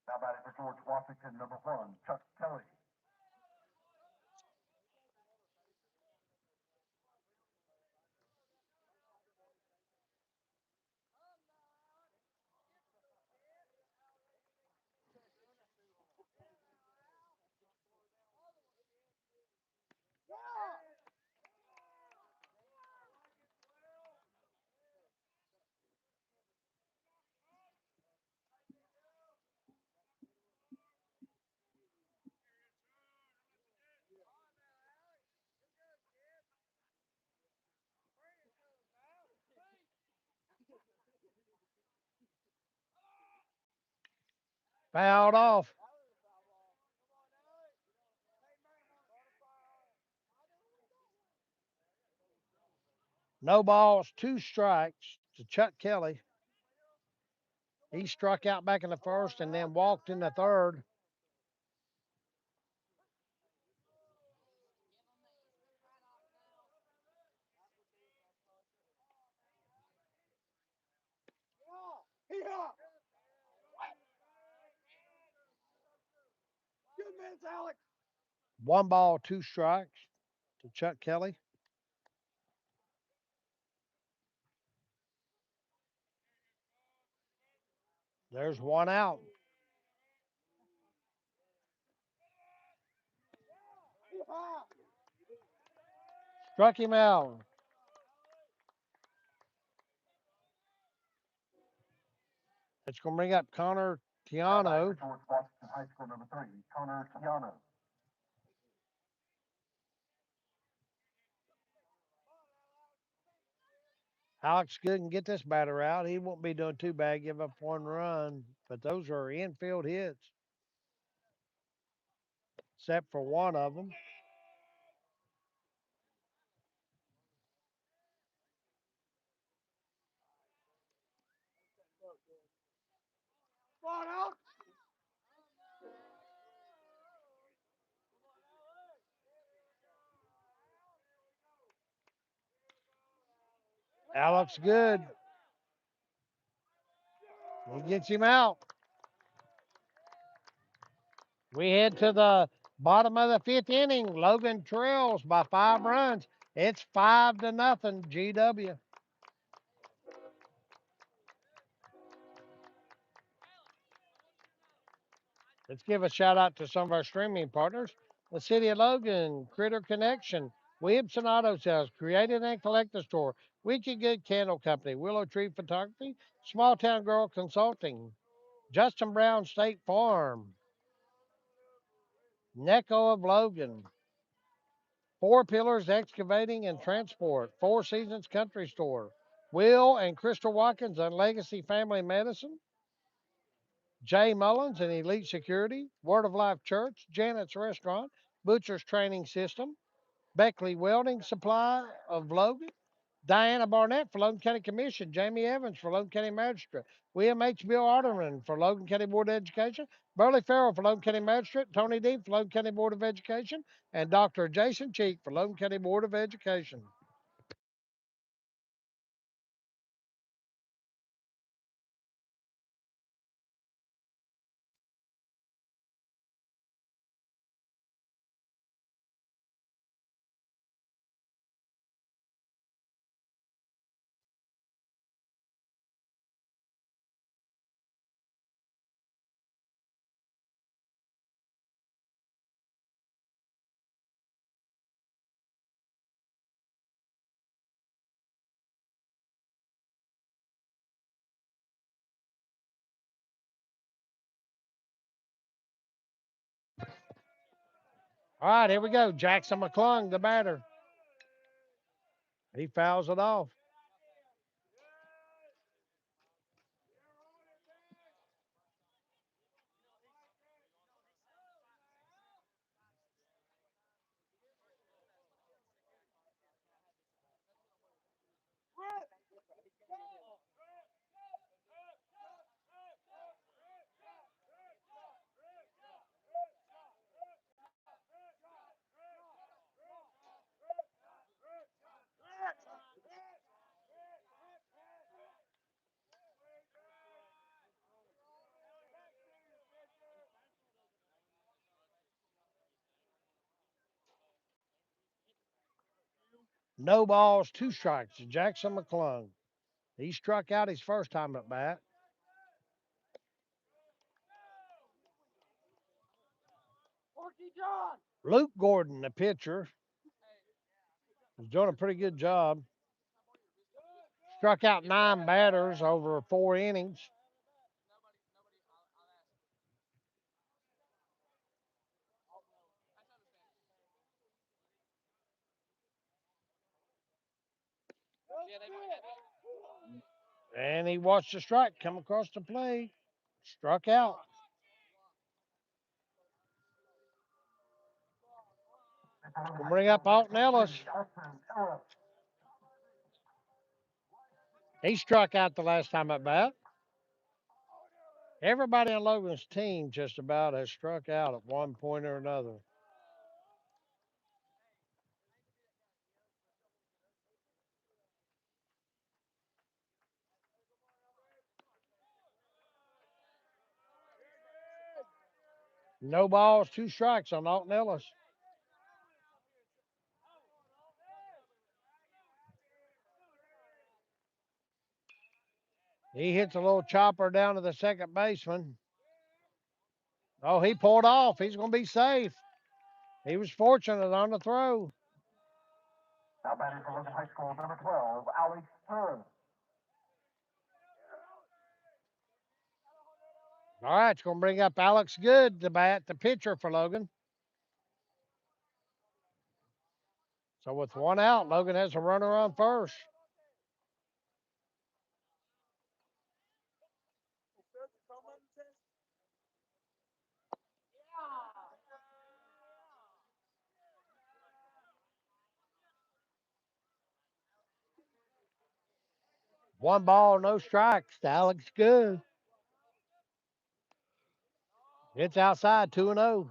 Now batting for George Washington, number 1, Chuck Kelly. Fouled off. No balls, 2 strikes to Chuck Kelly. He struck out back in the first and then walked in the third. Alex. 1 ball, 2 strikes to Chuck Kelly. There's 1 out. Struck him out. It's going to bring up Connor Now batting Tiano. for George Washington High School, number 3, Connor Tiano. Alex Good can get this batter out. He won't be doing too bad, give up 1 run, but those are infield hits, except for one of them. Alex Good. He gets him out. We head to the bottom of the 5th inning. Logan trails by 5 runs. It's 5-0 GW. Let's give a shout out to some of our streaming partners. The City of Logan, Critter Connection, Williamson Auto Sales, Creative and Collector Store, Wicked Good Candle Company, Willow Tree Photography, Small Town Girl Consulting, Justin Brown State Farm, Necco of Logan, Four Pillars Excavating and Transport, Four Seasons Country Store, Will and Crystal Watkins and Legacy Family Medicine, Jay Mullins and Elite Security, Word of Life Church, Janet's Restaurant, Butcher's Training System, Beckley Welding Supply of Logan, Diana Barnett for Logan County Commission, Jamie Evans for Logan County Magistrate, William H. Bill Otterman for Logan County Board of Education, Burley Farrell for Logan County Magistrate, Tony Dean for Logan County Board of Education, and Dr. Jason Cheek for Logan County Board of Education. All right, here we go. Jackson McClung, the batter. He fouls it off. No balls, 2 strikes to Jackson McClung. He struck out his first time at bat. Luke Gordon, the pitcher, is doing a pretty good job. Struck out 9 batters over 4 innings. And he watched the strike come across the plate. Struck out. We'll bring up Alton Ellis. He struck out the last time at bat. Everybody on Logan's team just about has struck out at one point or another. No balls, 2 strikes on Alton Ellis. He hits a little chopper down to the second baseman. Oh, he pulled off. He's going to be safe. He was fortunate on the throw. Now batting for Logan High School, number 12, Alex Turner. All right, it's going to bring up Alex Good, the pitcher for Logan. So with 1 out, Logan has a runner on first. One ball, no strikes to Alex Good. It's outside, 2-0.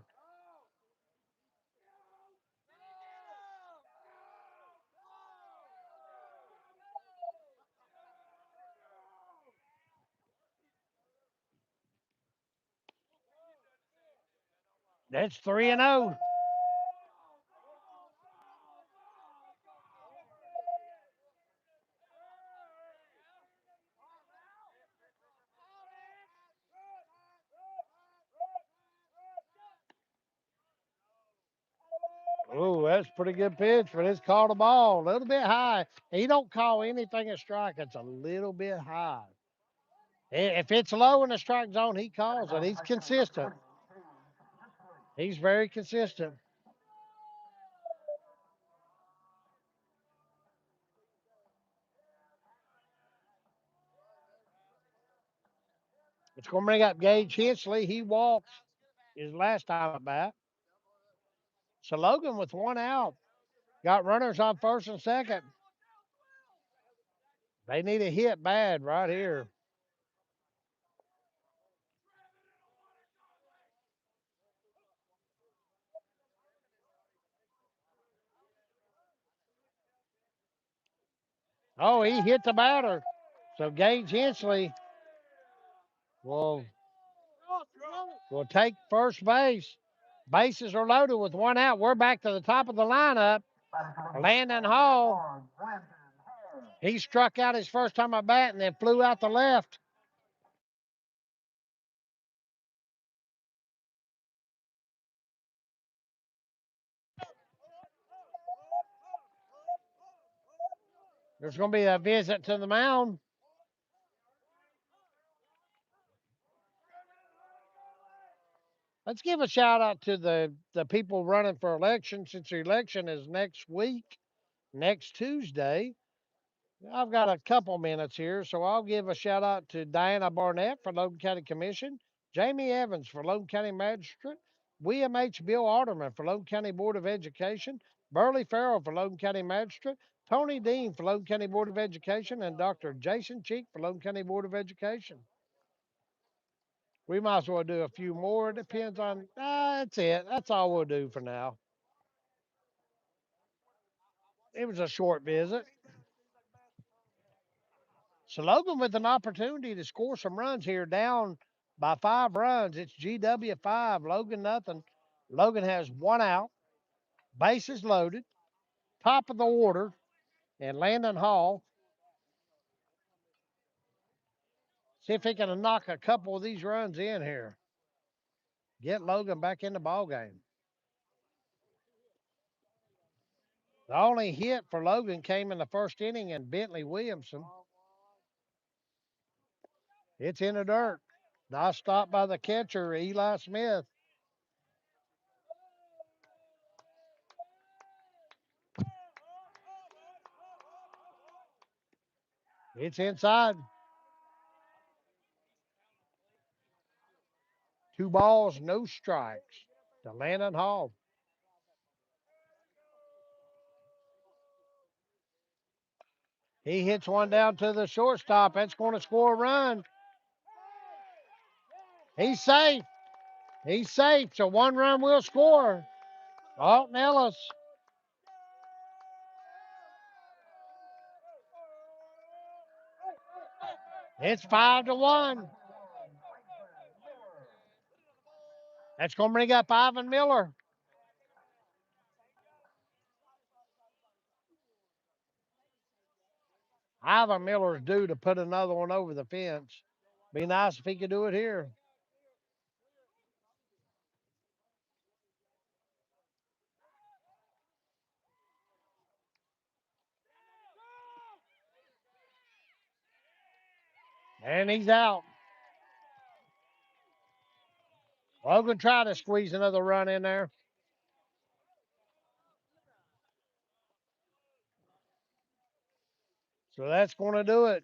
That's 3-0. Oh, that's a pretty good pitch, but it's called a ball. A little bit high. He don't call anything a strike. It's a little bit high. If it's low in the strike zone, he calls it. He's consistent. He's very consistent. It's going to bring up Gage Hensley. He walked his last time at bat. So Logan with 1 out. Got runners on first and second. They need a hit bad right here. Oh, he hit the batter. So Gage Hensley will take first base. Bases are loaded with 1 out. We're back to the top of the lineup. Landon Hall. He struck out his first time at bat and then flew out the left. There's going to be a visit to the mound. Let's give a shout out to the people running for election since the election is next week, next Tuesday. I've got a couple minutes here, so I'll give a shout out to Diana Barnett for Logan County Commission, Jamie Evans for Logan County Magistrate, William H. Bill Alderman for Logan County Board of Education, Burley Farrell for Logan County Magistrate, Tony Dean for Logan County Board of Education, and Dr. Jason Cheek for Logan County Board of Education. We might as well do a few more. It depends on, that's it. That's all we'll do for now. It was a short visit. So Logan with an opportunity to score some runs here, down by 5 runs. It's GW 5, Logan nothing. Logan has one out, bases loaded, top of the order, and Landon Hall. See if he can knock a couple of these runs in here. Get Logan back in the ball game. The only hit for Logan came in the first inning, and Bentley Williamson. It's in the dirt. Nice stop by the catcher, Eli Smith. It's inside. 2 balls, no strikes to Landon Hall. He hits one down to the shortstop. That's going to score a run. He's safe. He's safe. So 1 run will score. Alton Ellis. It's 5-1. That's going to bring up Ivan Miller. Ivan Miller's due to put another one over the fence. Be nice if he could do it here. And he's out. Logan tried to squeeze another run in there. So that's going to do it.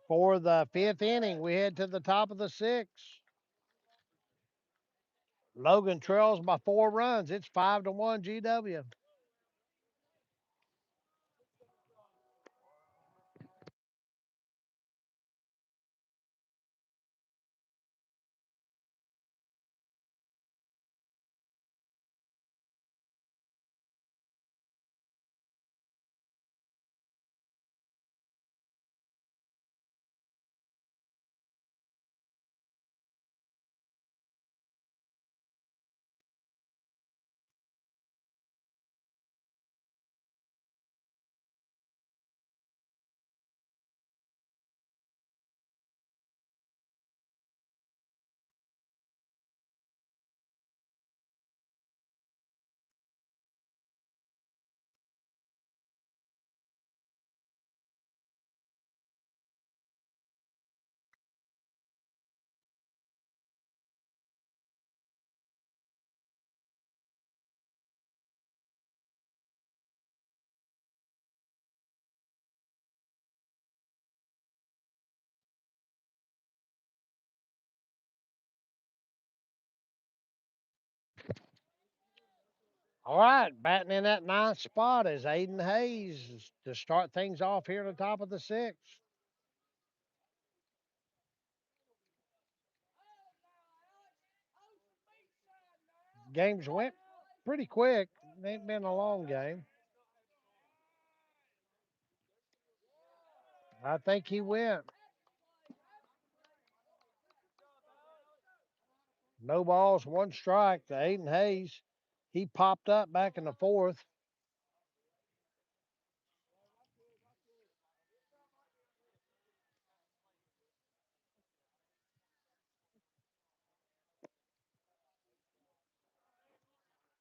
For the 5th inning, we head to the top of the 6th. Logan trails by 4 runs. It's 5-1 GW. All right, batting in that 9th spot is Aiden Hayes to start things off here at the top of the 6th. Games went pretty quick. It ain't been a long game. I think he went. No balls, 1 strike to Aiden Hayes. He popped up back in the 4th.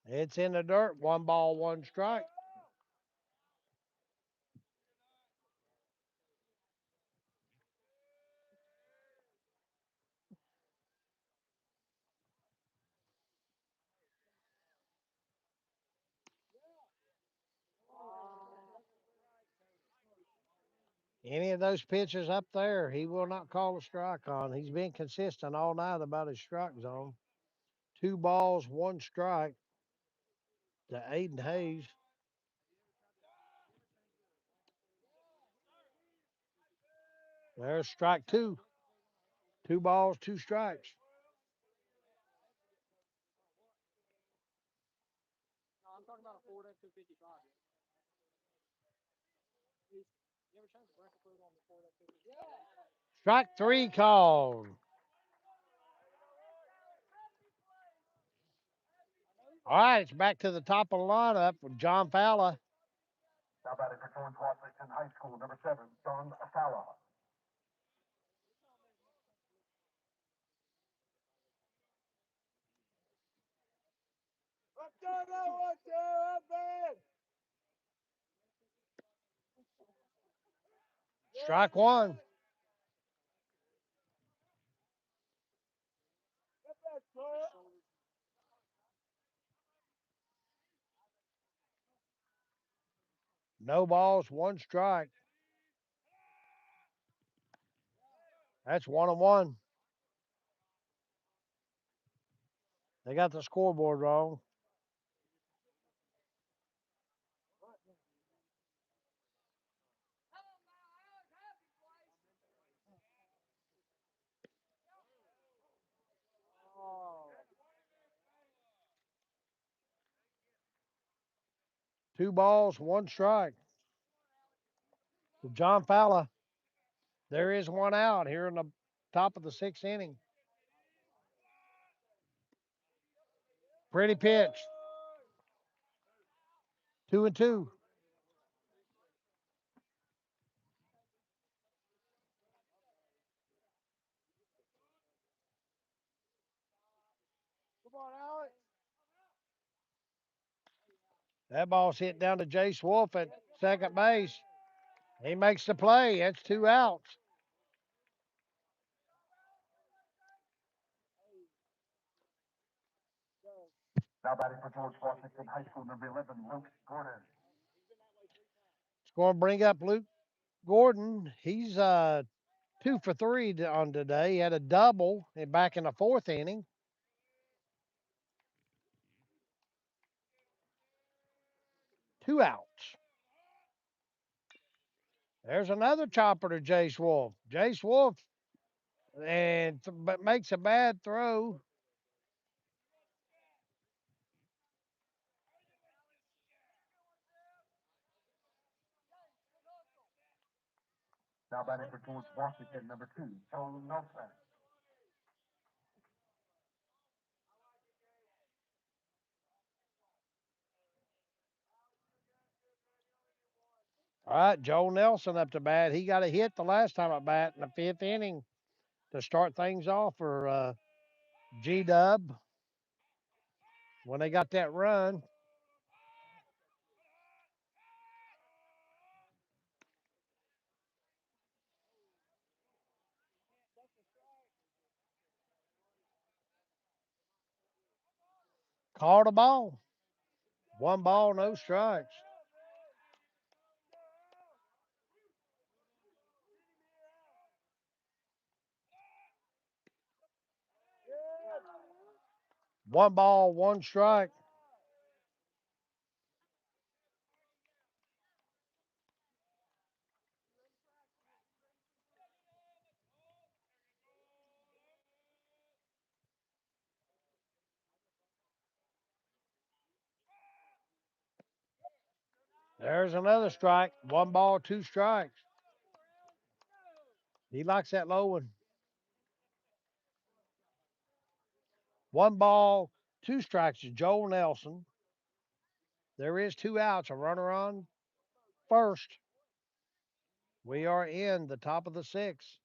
It's in the dirt. 1 ball, 1 strike. Any of those pitches up there, he will not call a strike on. He's been consistent all night about his strike zone. 2 balls, 1 strike to Aiden Hayes. There's strike two. 2 balls, 2 strikes. No, I'm talking about a Ford F-250. You ever change the brake fluid on the Ford F-250? Yeah. Strike three called. All right, it's back to the top of the lineup with John Fowler. Now batting for George Washington High School, number 7, John Fowler. Up there, no, up there, up there. Strike one. No balls, 1 strike. That's 1-1. They got the scoreboard wrong. Oh. 2 balls, 1 strike. John Fowler. There is one out here in the top of the 6th inning. Pretty pitch. 2-2. Come on, Alex. That ball's hit down to Jace Wolf at second base. He makes the play. That's 2 outs. Now batting for George Washington High School, number 11, Luke Gordon. It's going to bring up Luke Gordon. He's 2 for 3 on today. He had a double back in the 4th inning. 2 outs. There's another chopper to Jace Wolf. Jace Wolf but makes a bad throw. Now batting for George Washington, number 2, Joe Nelson. All right, Joel Nelson up to bat. He got a hit the last time at bat in the 5th inning to start things off for G Dub when they got that run. Called a ball. 1 ball, no strikes. Yeah. 1 ball, 1 strike. There's another strike. 1 ball, 2 strikes. He likes that low one. 1 ball, 2 strikes to Joel Nelson. There is 2 outs. A runner on first. We are in the top of the 6th.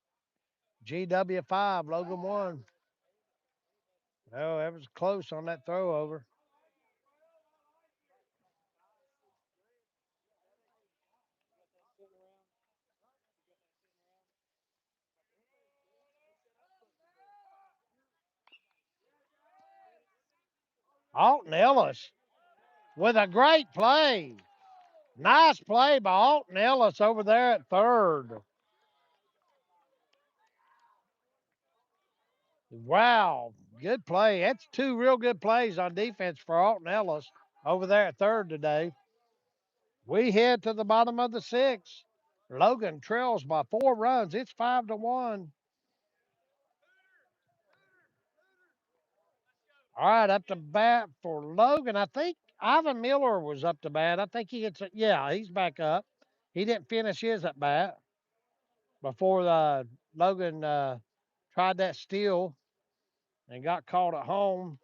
GW5, Logan 1. Oh, that was close on that throw over. Alton Ellis with a great play. Nice play by Alton Ellis over there at third. Wow, good play. That's two real good plays on defense for Alton Ellis over there at third today. We head to the bottom of the sixth. Logan trails by 4 runs. It's 5-1. All right, up to bat for Logan. I think Ivan Miller was up to bat. I think he gets it. Yeah, he's back up. He didn't finish his at bat before Logan tried that steal and got caught at home.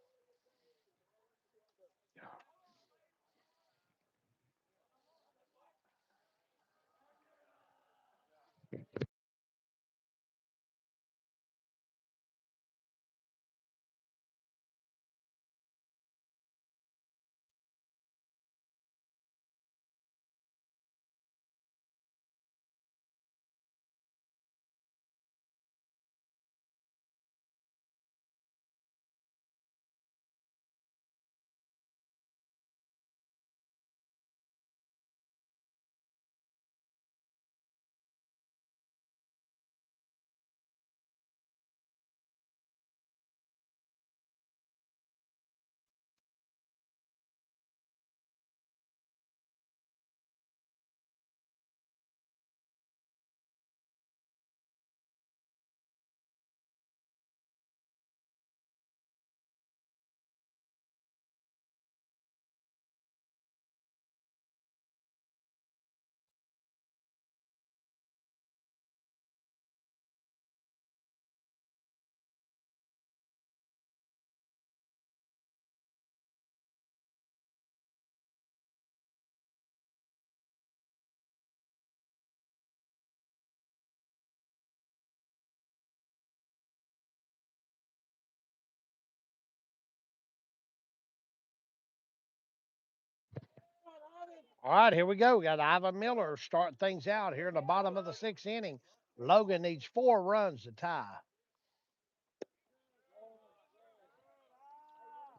All right, here we go. We got Ivan Miller starting things out here in the bottom of the sixth inning. Logan needs 4 runs to tie.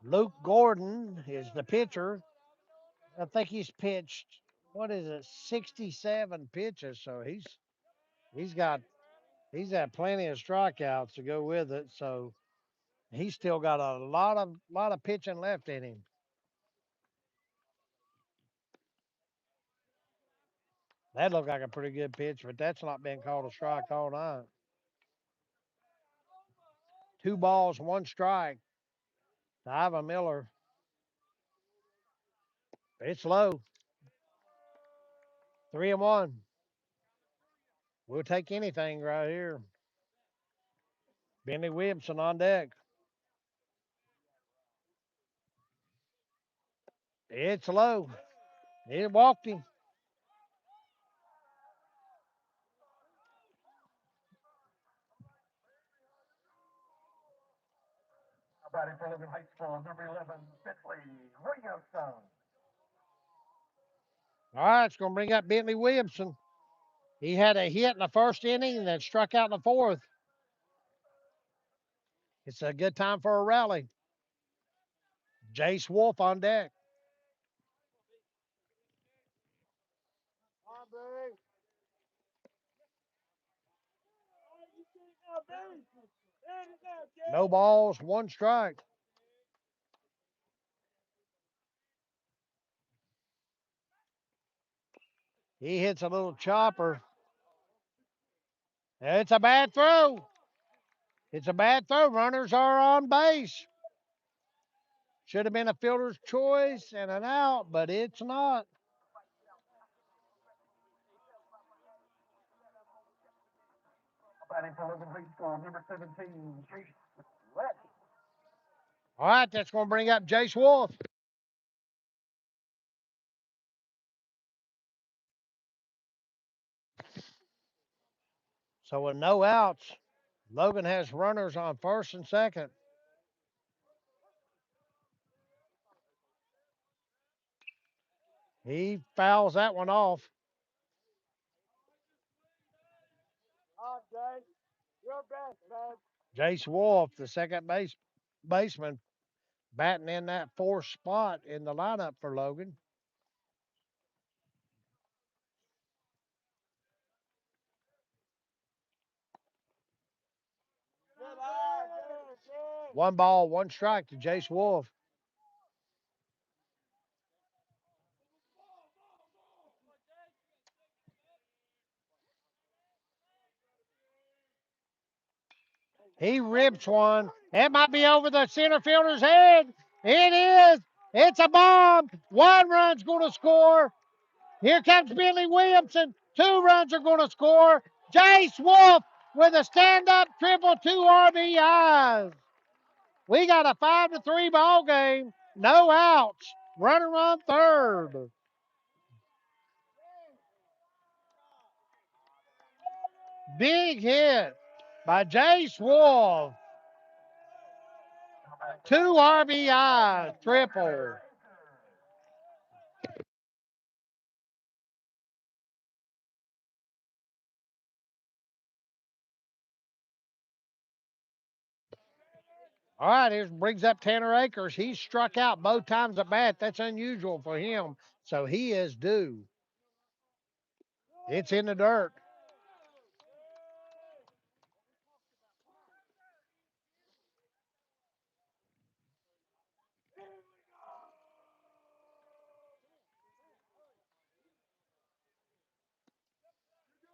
Luke Gordon is the pitcher. I think he's pitched, what is it, 67 pitches. So he's got he's had plenty of strikeouts to go with it. So he's still got a lot of pitching left in him. That looked like a pretty good pitch, but that's not been called a strike all night. 2 balls, 1 strike to Ivan Miller. It's low. 3-1. We'll take anything right here. Benny Williamson on deck. It's low. It walked him. Batting for Logan High School, number 11, Bentley Williamson. All right, it's going to bring up Bentley Williamson. He had a hit in the first inning and then struck out in the fourth. It's a good time for a rally. Jace Wolf on deck. No balls, 1 strike. He hits a little chopper. It's a bad throw. It's a bad throw. Runners are on base. Should have been a fielder's choice and an out, but it's not. Batting for Logan High School, number 17, Chase Lett. All right, that's going to bring up Jace Wolf. So with no outs, Logan has runners on first and second. He fouls that one off. Jace Wolf, the second baseman, batting in that fourth spot in the lineup for Logan. One ball, one strike to Jace Wolf. He rips one. It might be over the center fielder's head. It is. It's a bomb. One run's going to score. Here comes Billy Williamson. Two runs are going to score. Jace Wolf with a stand-up triple, two RBIs. We got a 5-3 ball game. No outs. Runner on third. Big hit by Jace Wolf. Two RBI triple. All right, here brings up Tanner Akers. He's struck out both times at bat. That's unusual for him. So he is due. It's in the dirt.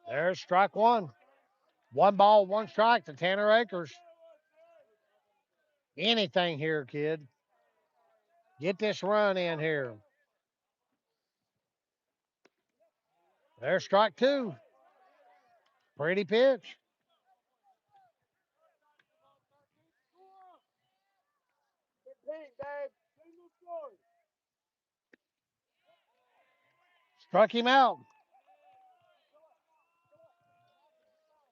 There's strike one. One ball, one strike to Tanner Akers. Anything here, kid. Get this run in here. There's strike two. Pretty pitch. Struck him out.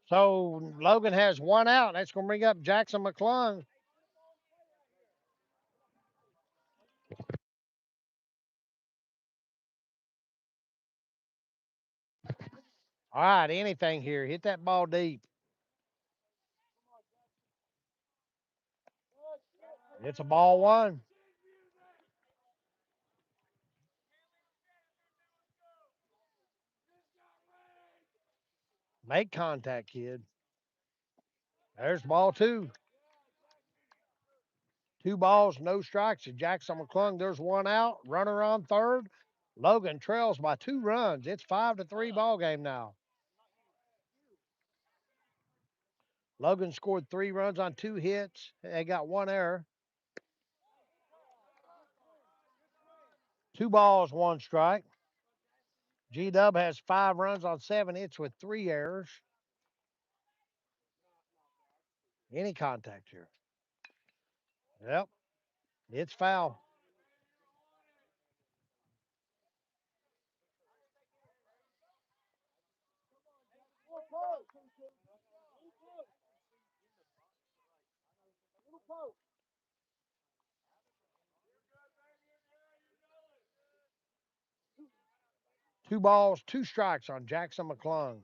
So Logan has one out. That's going to bring up Jackson McClung. All right, anything here. Hit that ball deep. It's a ball one. Make contact, kid. There's ball two. Two balls, no strikes to Jackson McClung. There's one out. Runner on third. Logan trails by 2 runs. It's 5-3 ball game now. Logan scored 3 runs on 2 hits. They got 1 error. 2 balls, 1 strike. G Dub has 5 runs on 7 hits with 3 errors. Any contact here? Yep, it's foul. Two balls, 2 strikes on Jackson McClung.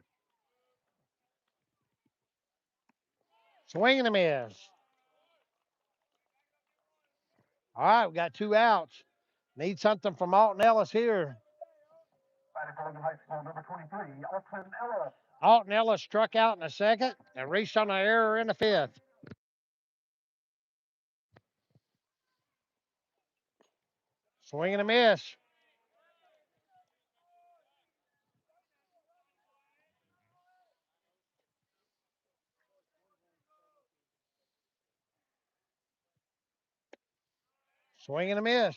Swing and a miss. All right, we got 2 outs. Need something from Alton Ellis here. High School, number 23, Alton Ellis. Alton Ellis struck out in the second and reached on an error in the fifth. Swing and a miss. Swing and a miss.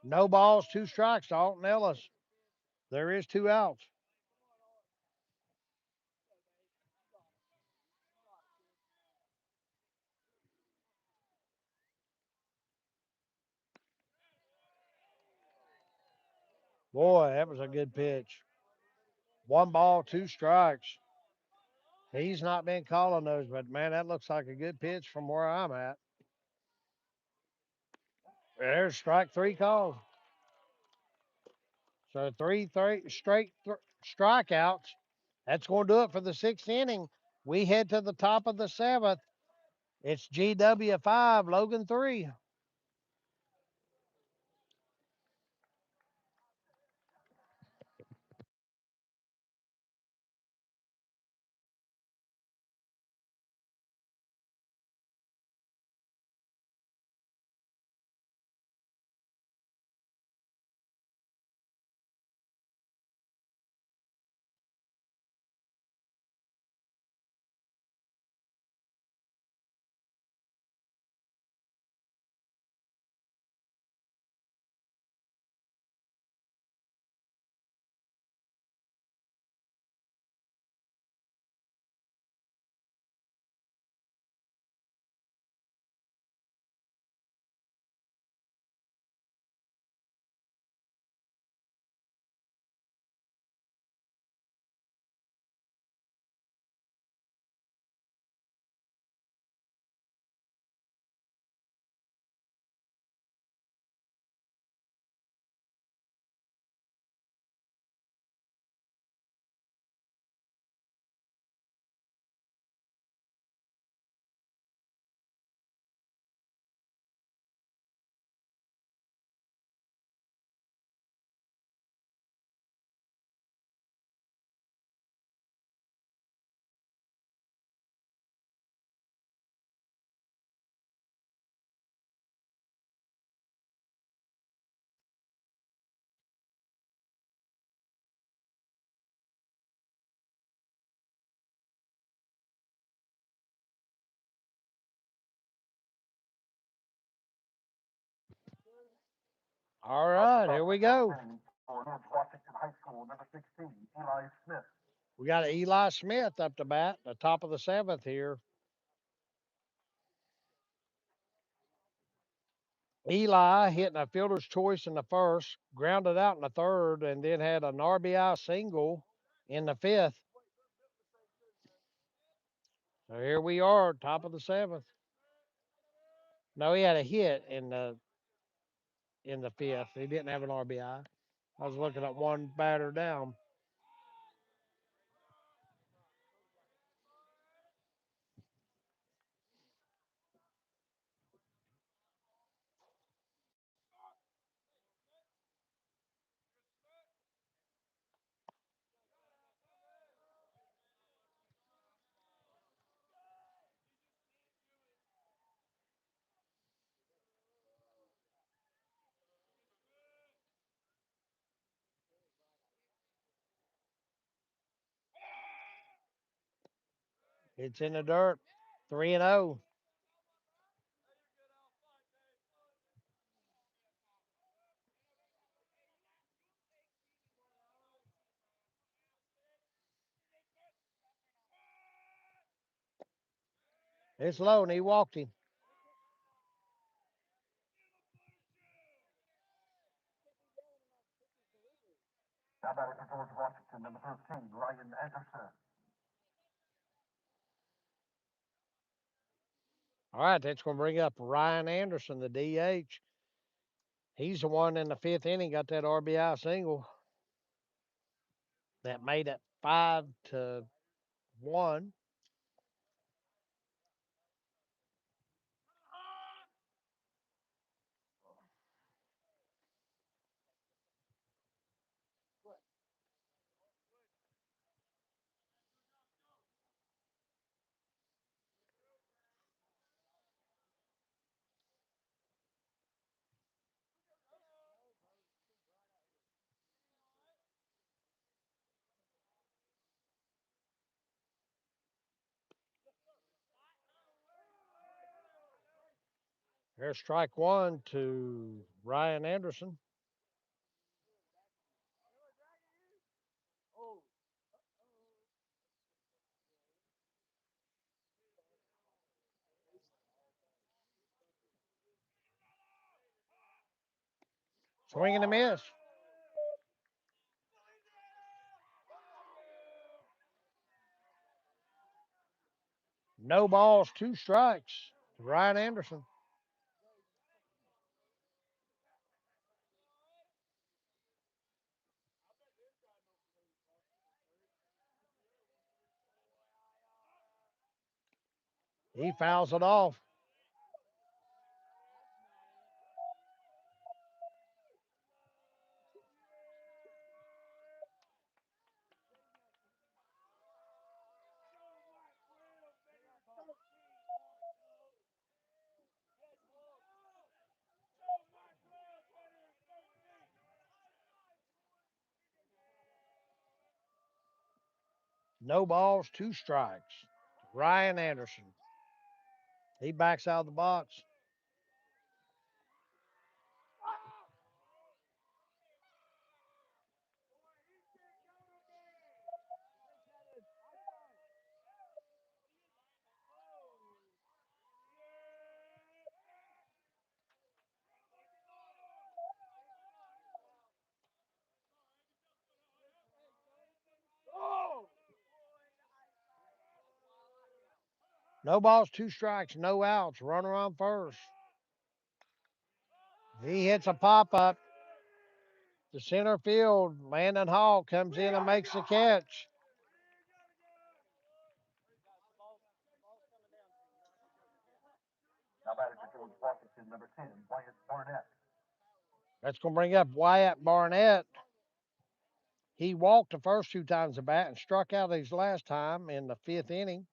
No balls, 2 strikes to Alton Ellis. There is 2 outs. Boy, that was a good pitch. 1 ball, 2 strikes. He's not been calling those, but man, that looks like a good pitch from where I'm at. There's strike 3 called. So three straight strikeouts. That's going to do it for the 6th inning. We head to the top of the 7th. It's GW 5, Logan 3. All right, here we go. For George Washington High School, number 16, Eli Smith. We got Eli Smith up to bat, the top of the seventh here. Eli hitting a fielder's choice in the first, grounded out in the third, and then had an RBI single in the fifth. So here we are, top of the seventh. No, he had a hit in the fifth. He didn't have an RBI. I was looking at one batter down. It's in the dirt. 3-0. It's low, and he walked him. Now batting for George Washington, number 13, Ryan Anderson. All right, that's going to bring up Ryan Anderson, the DH. He's the one in the fifth inning got that RBI single that made it 5-1. There's strike one to Ryan Anderson. Swing and a miss. No balls, two strikes to Ryan Anderson. He fouls it off. No balls, two strikes. Ryan Anderson. He backs out of the box. No balls, two strikes, no outs. Runner on first. He hits a pop up to center field. Landon Hall comes in and makes the catch. Now batting for George Washington, number 10, Wyatt Barnett. That's going to bring up Wyatt Barnett. He walked the first two times at bat and struck out his last time in the fifth inning.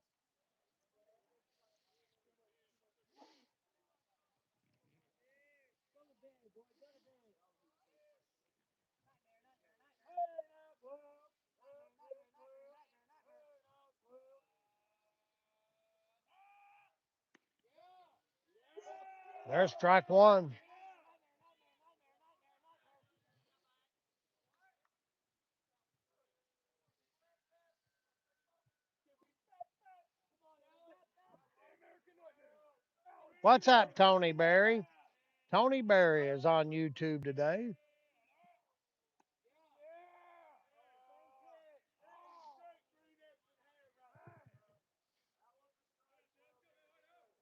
There's strike one. What's up, Tony Berry? Tony Berry is on YouTube today.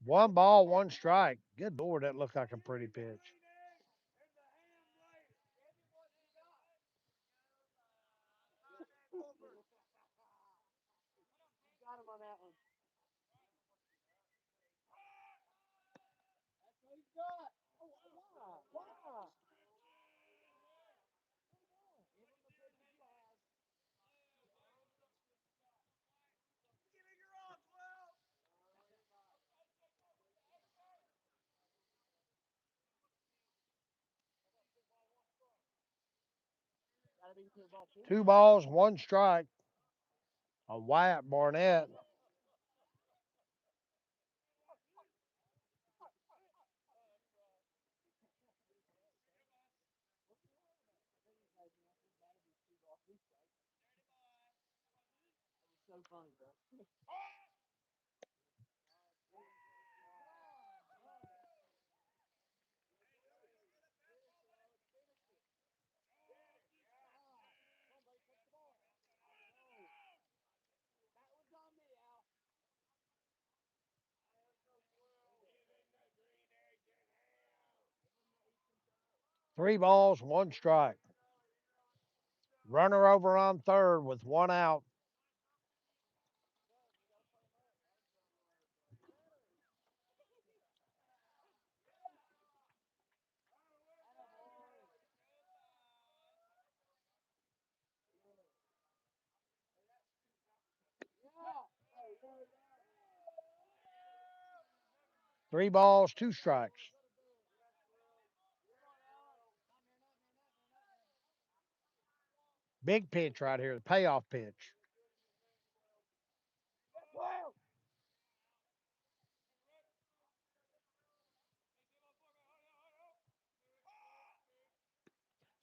One ball, one strike. Good Lord, that looked like a pretty pitch. Got him on that one. That's what he's got. Oh, wow. Wow. 2 balls, one strike on Wyatt Barnett. So funny, bro. 3 balls, one strike. Runner over on third with one out. Three balls, two strikes. Big pitch right here, the payoff pitch.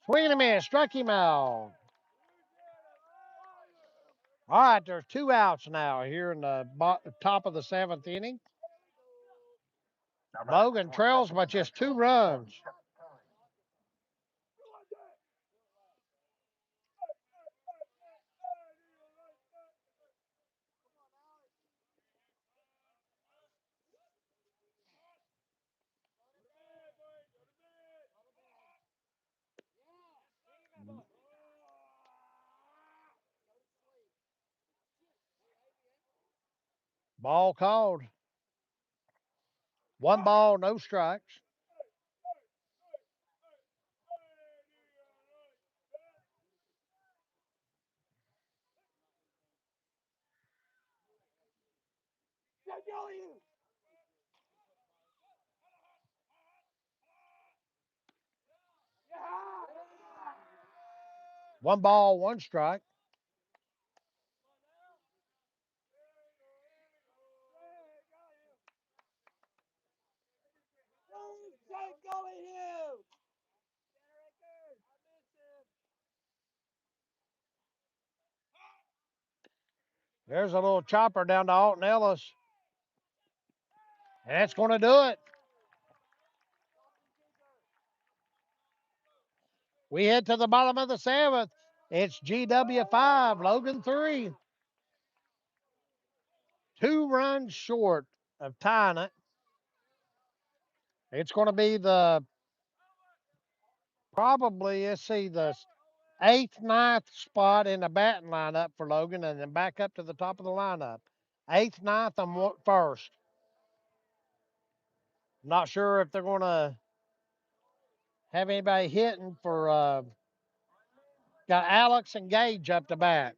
Swing and a miss, struck him out. All right, there's 2 outs now here in the top of the 7th inning. Logan trails by just 2 runs. Ball called. 1 ball, no strikes. One ball, one strike. There's a little chopper down to Alton Ellis. And that's going to do it. We head to the bottom of the 7th. It's GW 5, Logan 3. 2 runs short of tying it. It's going to be let's see, the 8th, 9th spot in the batting lineup for Logan, and then back up to the top of the lineup. 8th, 9th, and 1st. Not sure if they're going to have anybody hitting for, got Alex and Gage up to bat.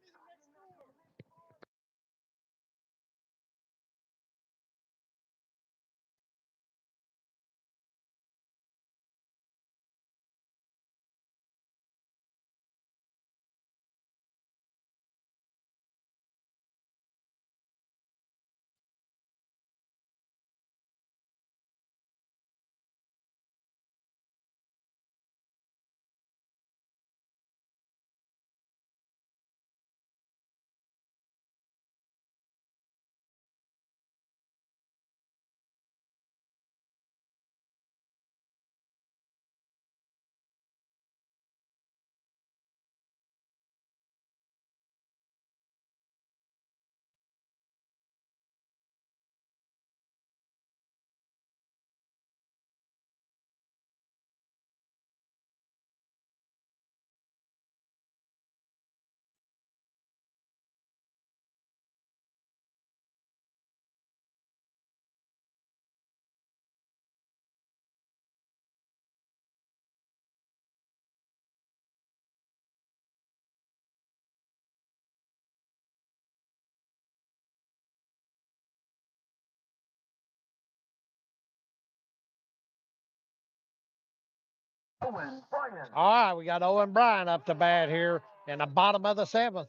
Owen Bryan. All right, we got Owen Bryan up to bat here in the bottom of the seventh.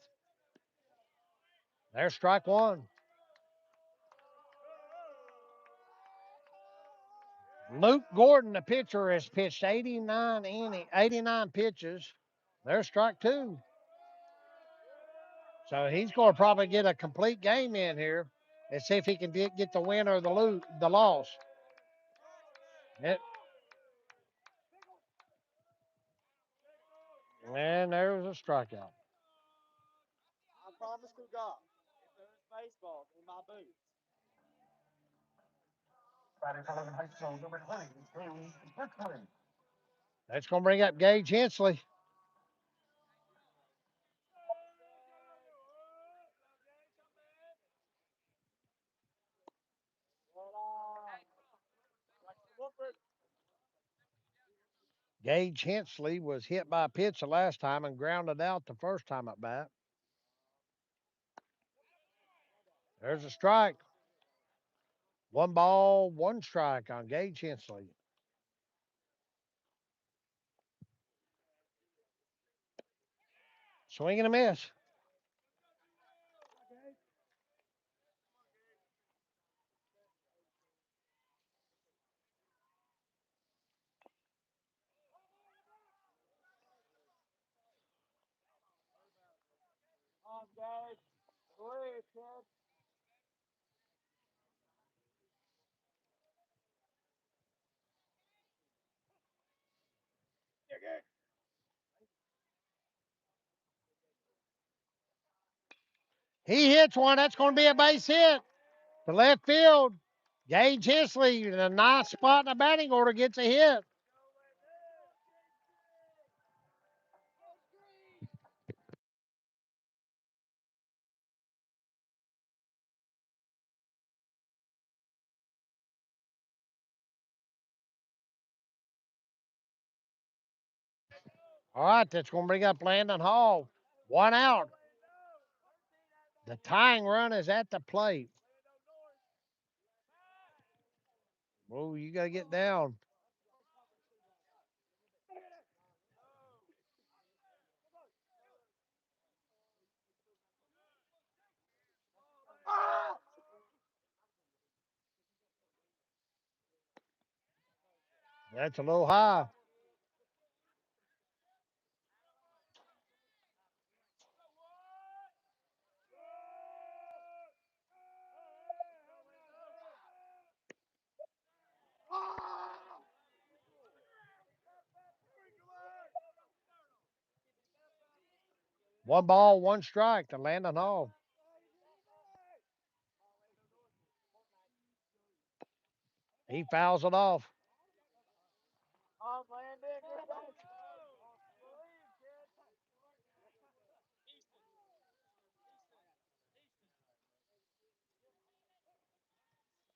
There's strike one. Luke Gordon, the pitcher, has pitched 89 pitches. There's strike two. So he's going to probably get a complete game in here and see if he can get the win or the loss. And there's a strikeout. I promise to God, if there's baseballs in my boots. Batting for Logan High School, number 20, James Richmond. That's going to bring up Gage Hensley. Gage Hensley was hit by a pitch the last time and grounded out the first time at bat. There's a strike. 1 ball, 1 strike on Gage Hensley. Swing and a miss. On, guys. Please, kid. He hits one. That's going to be a base hit to left field. Gage Hensley in a nice spot in the batting order gets a hit. All right, that's going to bring up Landon Hall. 1 out. The tying run is at the plate. Oh, you got to get down. That's a little high. One ball, 1 strike to Landon Hall. He fouls it off. On, Landon. Good base.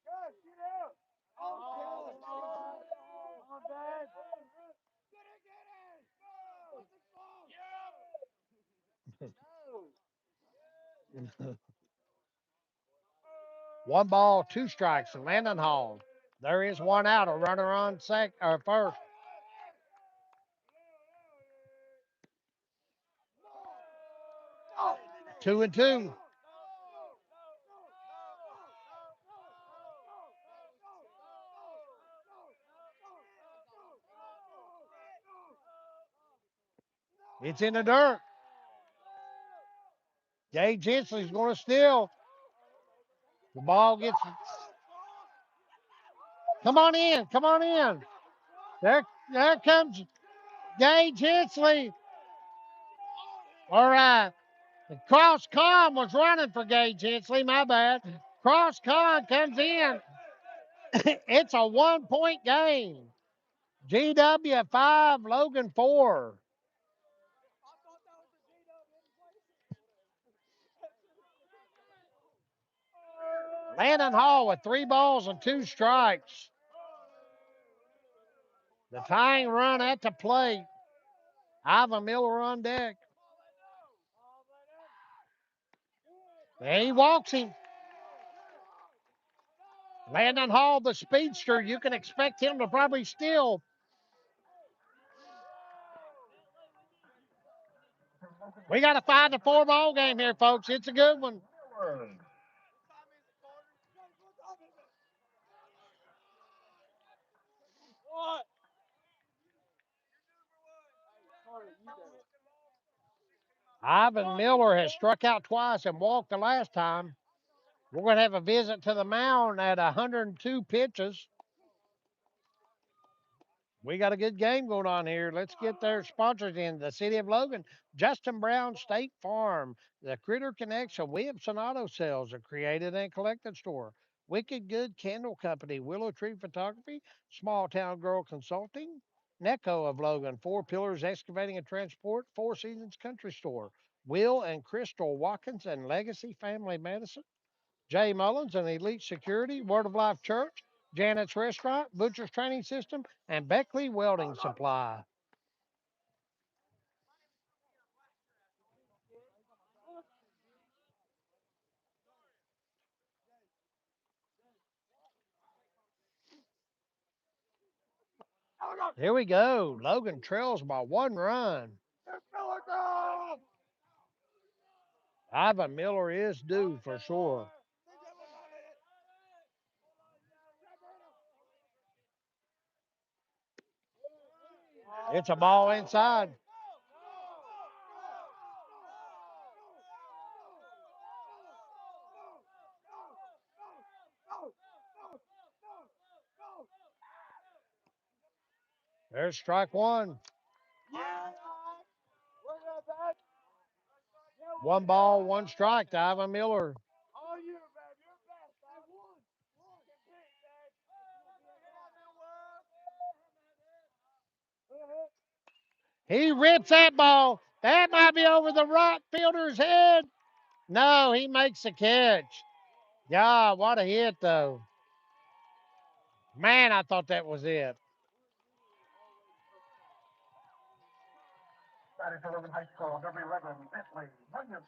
Good, get out. On, Dad. No. 1 ball, 2 strikes to Landon Hall. There is 1 out. A runner on first. Two and two. It's in the dirt. Gage Hensley's going to steal. The ball gets. Come on in. Come on in. There comes Gage Hensley. All right. Cross Con was running for Gage Hensley. My bad. Cross Con comes in. It's a 1-point game. GW 5, Logan 4. Landon Hall with 3 balls and 2 strikes. The tying run at the plate. Ivan Miller on deck. And he walks him. Landon Hall, the speedster, you can expect him to probably steal. We got a 5-4 ball game here, folks. It's a good one. Miller. What? Carter, you got it. Ivan Miller has struck out twice and walked the last time. We're going to have a visit to the mound at 102 pitches. We got a good game going on here. Let's get their sponsors in. The City of Logan, Justin Brown State Farm, the Critter Connection, Williamson Auto Sales, a created and collected store, Wicked Good Candle Company, Willow Tree Photography, Small Town Girl Consulting, Necco of Logan, Four Pillars Excavating and Transport, Four Seasons Country Store, Will and Crystal Watkins and Legacy Family Medicine, Jay Mullins and Elite Security, Word of Life Church, Janet's Restaurant, Butcher's Training System, and Beckley Welding Supply. Here we go. Logan trails by 1 run. Miller, go! Ivan Miller is due for sure. It's a ball inside. There's strike one. Yeah! Look at that. Yeah, 1 ball, 1 strike to Ivan Miller. all you, man. You're best, man. Compete, man. He rips that ball. That might be over the right fielder's head. No, he makes the catch. God, what a hit, though. Man, I thought that was it. Batting for Logan High School, number 11, Bentley Williamson.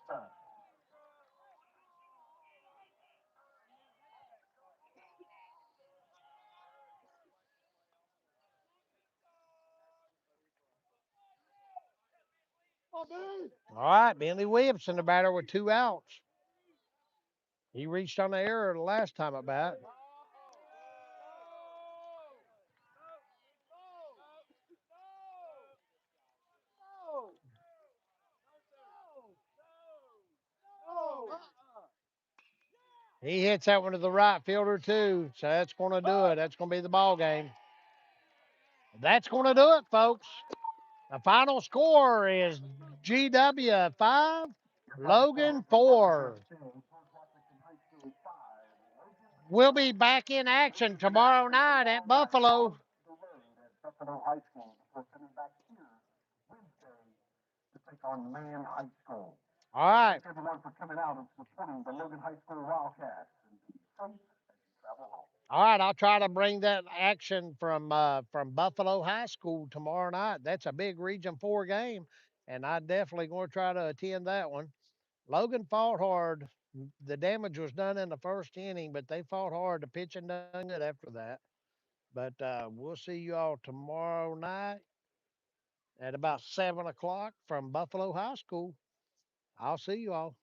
Oh, dude. All right, Bentley Williamson, the batter with 2 outs. He reached on the error the last time at bat. He hits that one to the right fielder, too. So that's going to do it. That's going to be the ball game. That's going to do it, folks. The final score is GW 5, Logan 4. We'll be back in action tomorrow night at Buffalo. Buffalo High School before coming back here Wednesday to take on Man High School. All right. Thank everyone for coming out and supporting the Logan High School Wildcats. And be safe as you travel home. All right, I'll try to bring that action from Buffalo High School tomorrow night. That's a big Region 4 game, and I definitely going to try to attend that one. Logan fought hard. The damage was done in the first inning, but they fought hard. The pitching done good after that. But we'll see you all tomorrow night at about 7 o'clock from Buffalo High School. I'll see you all.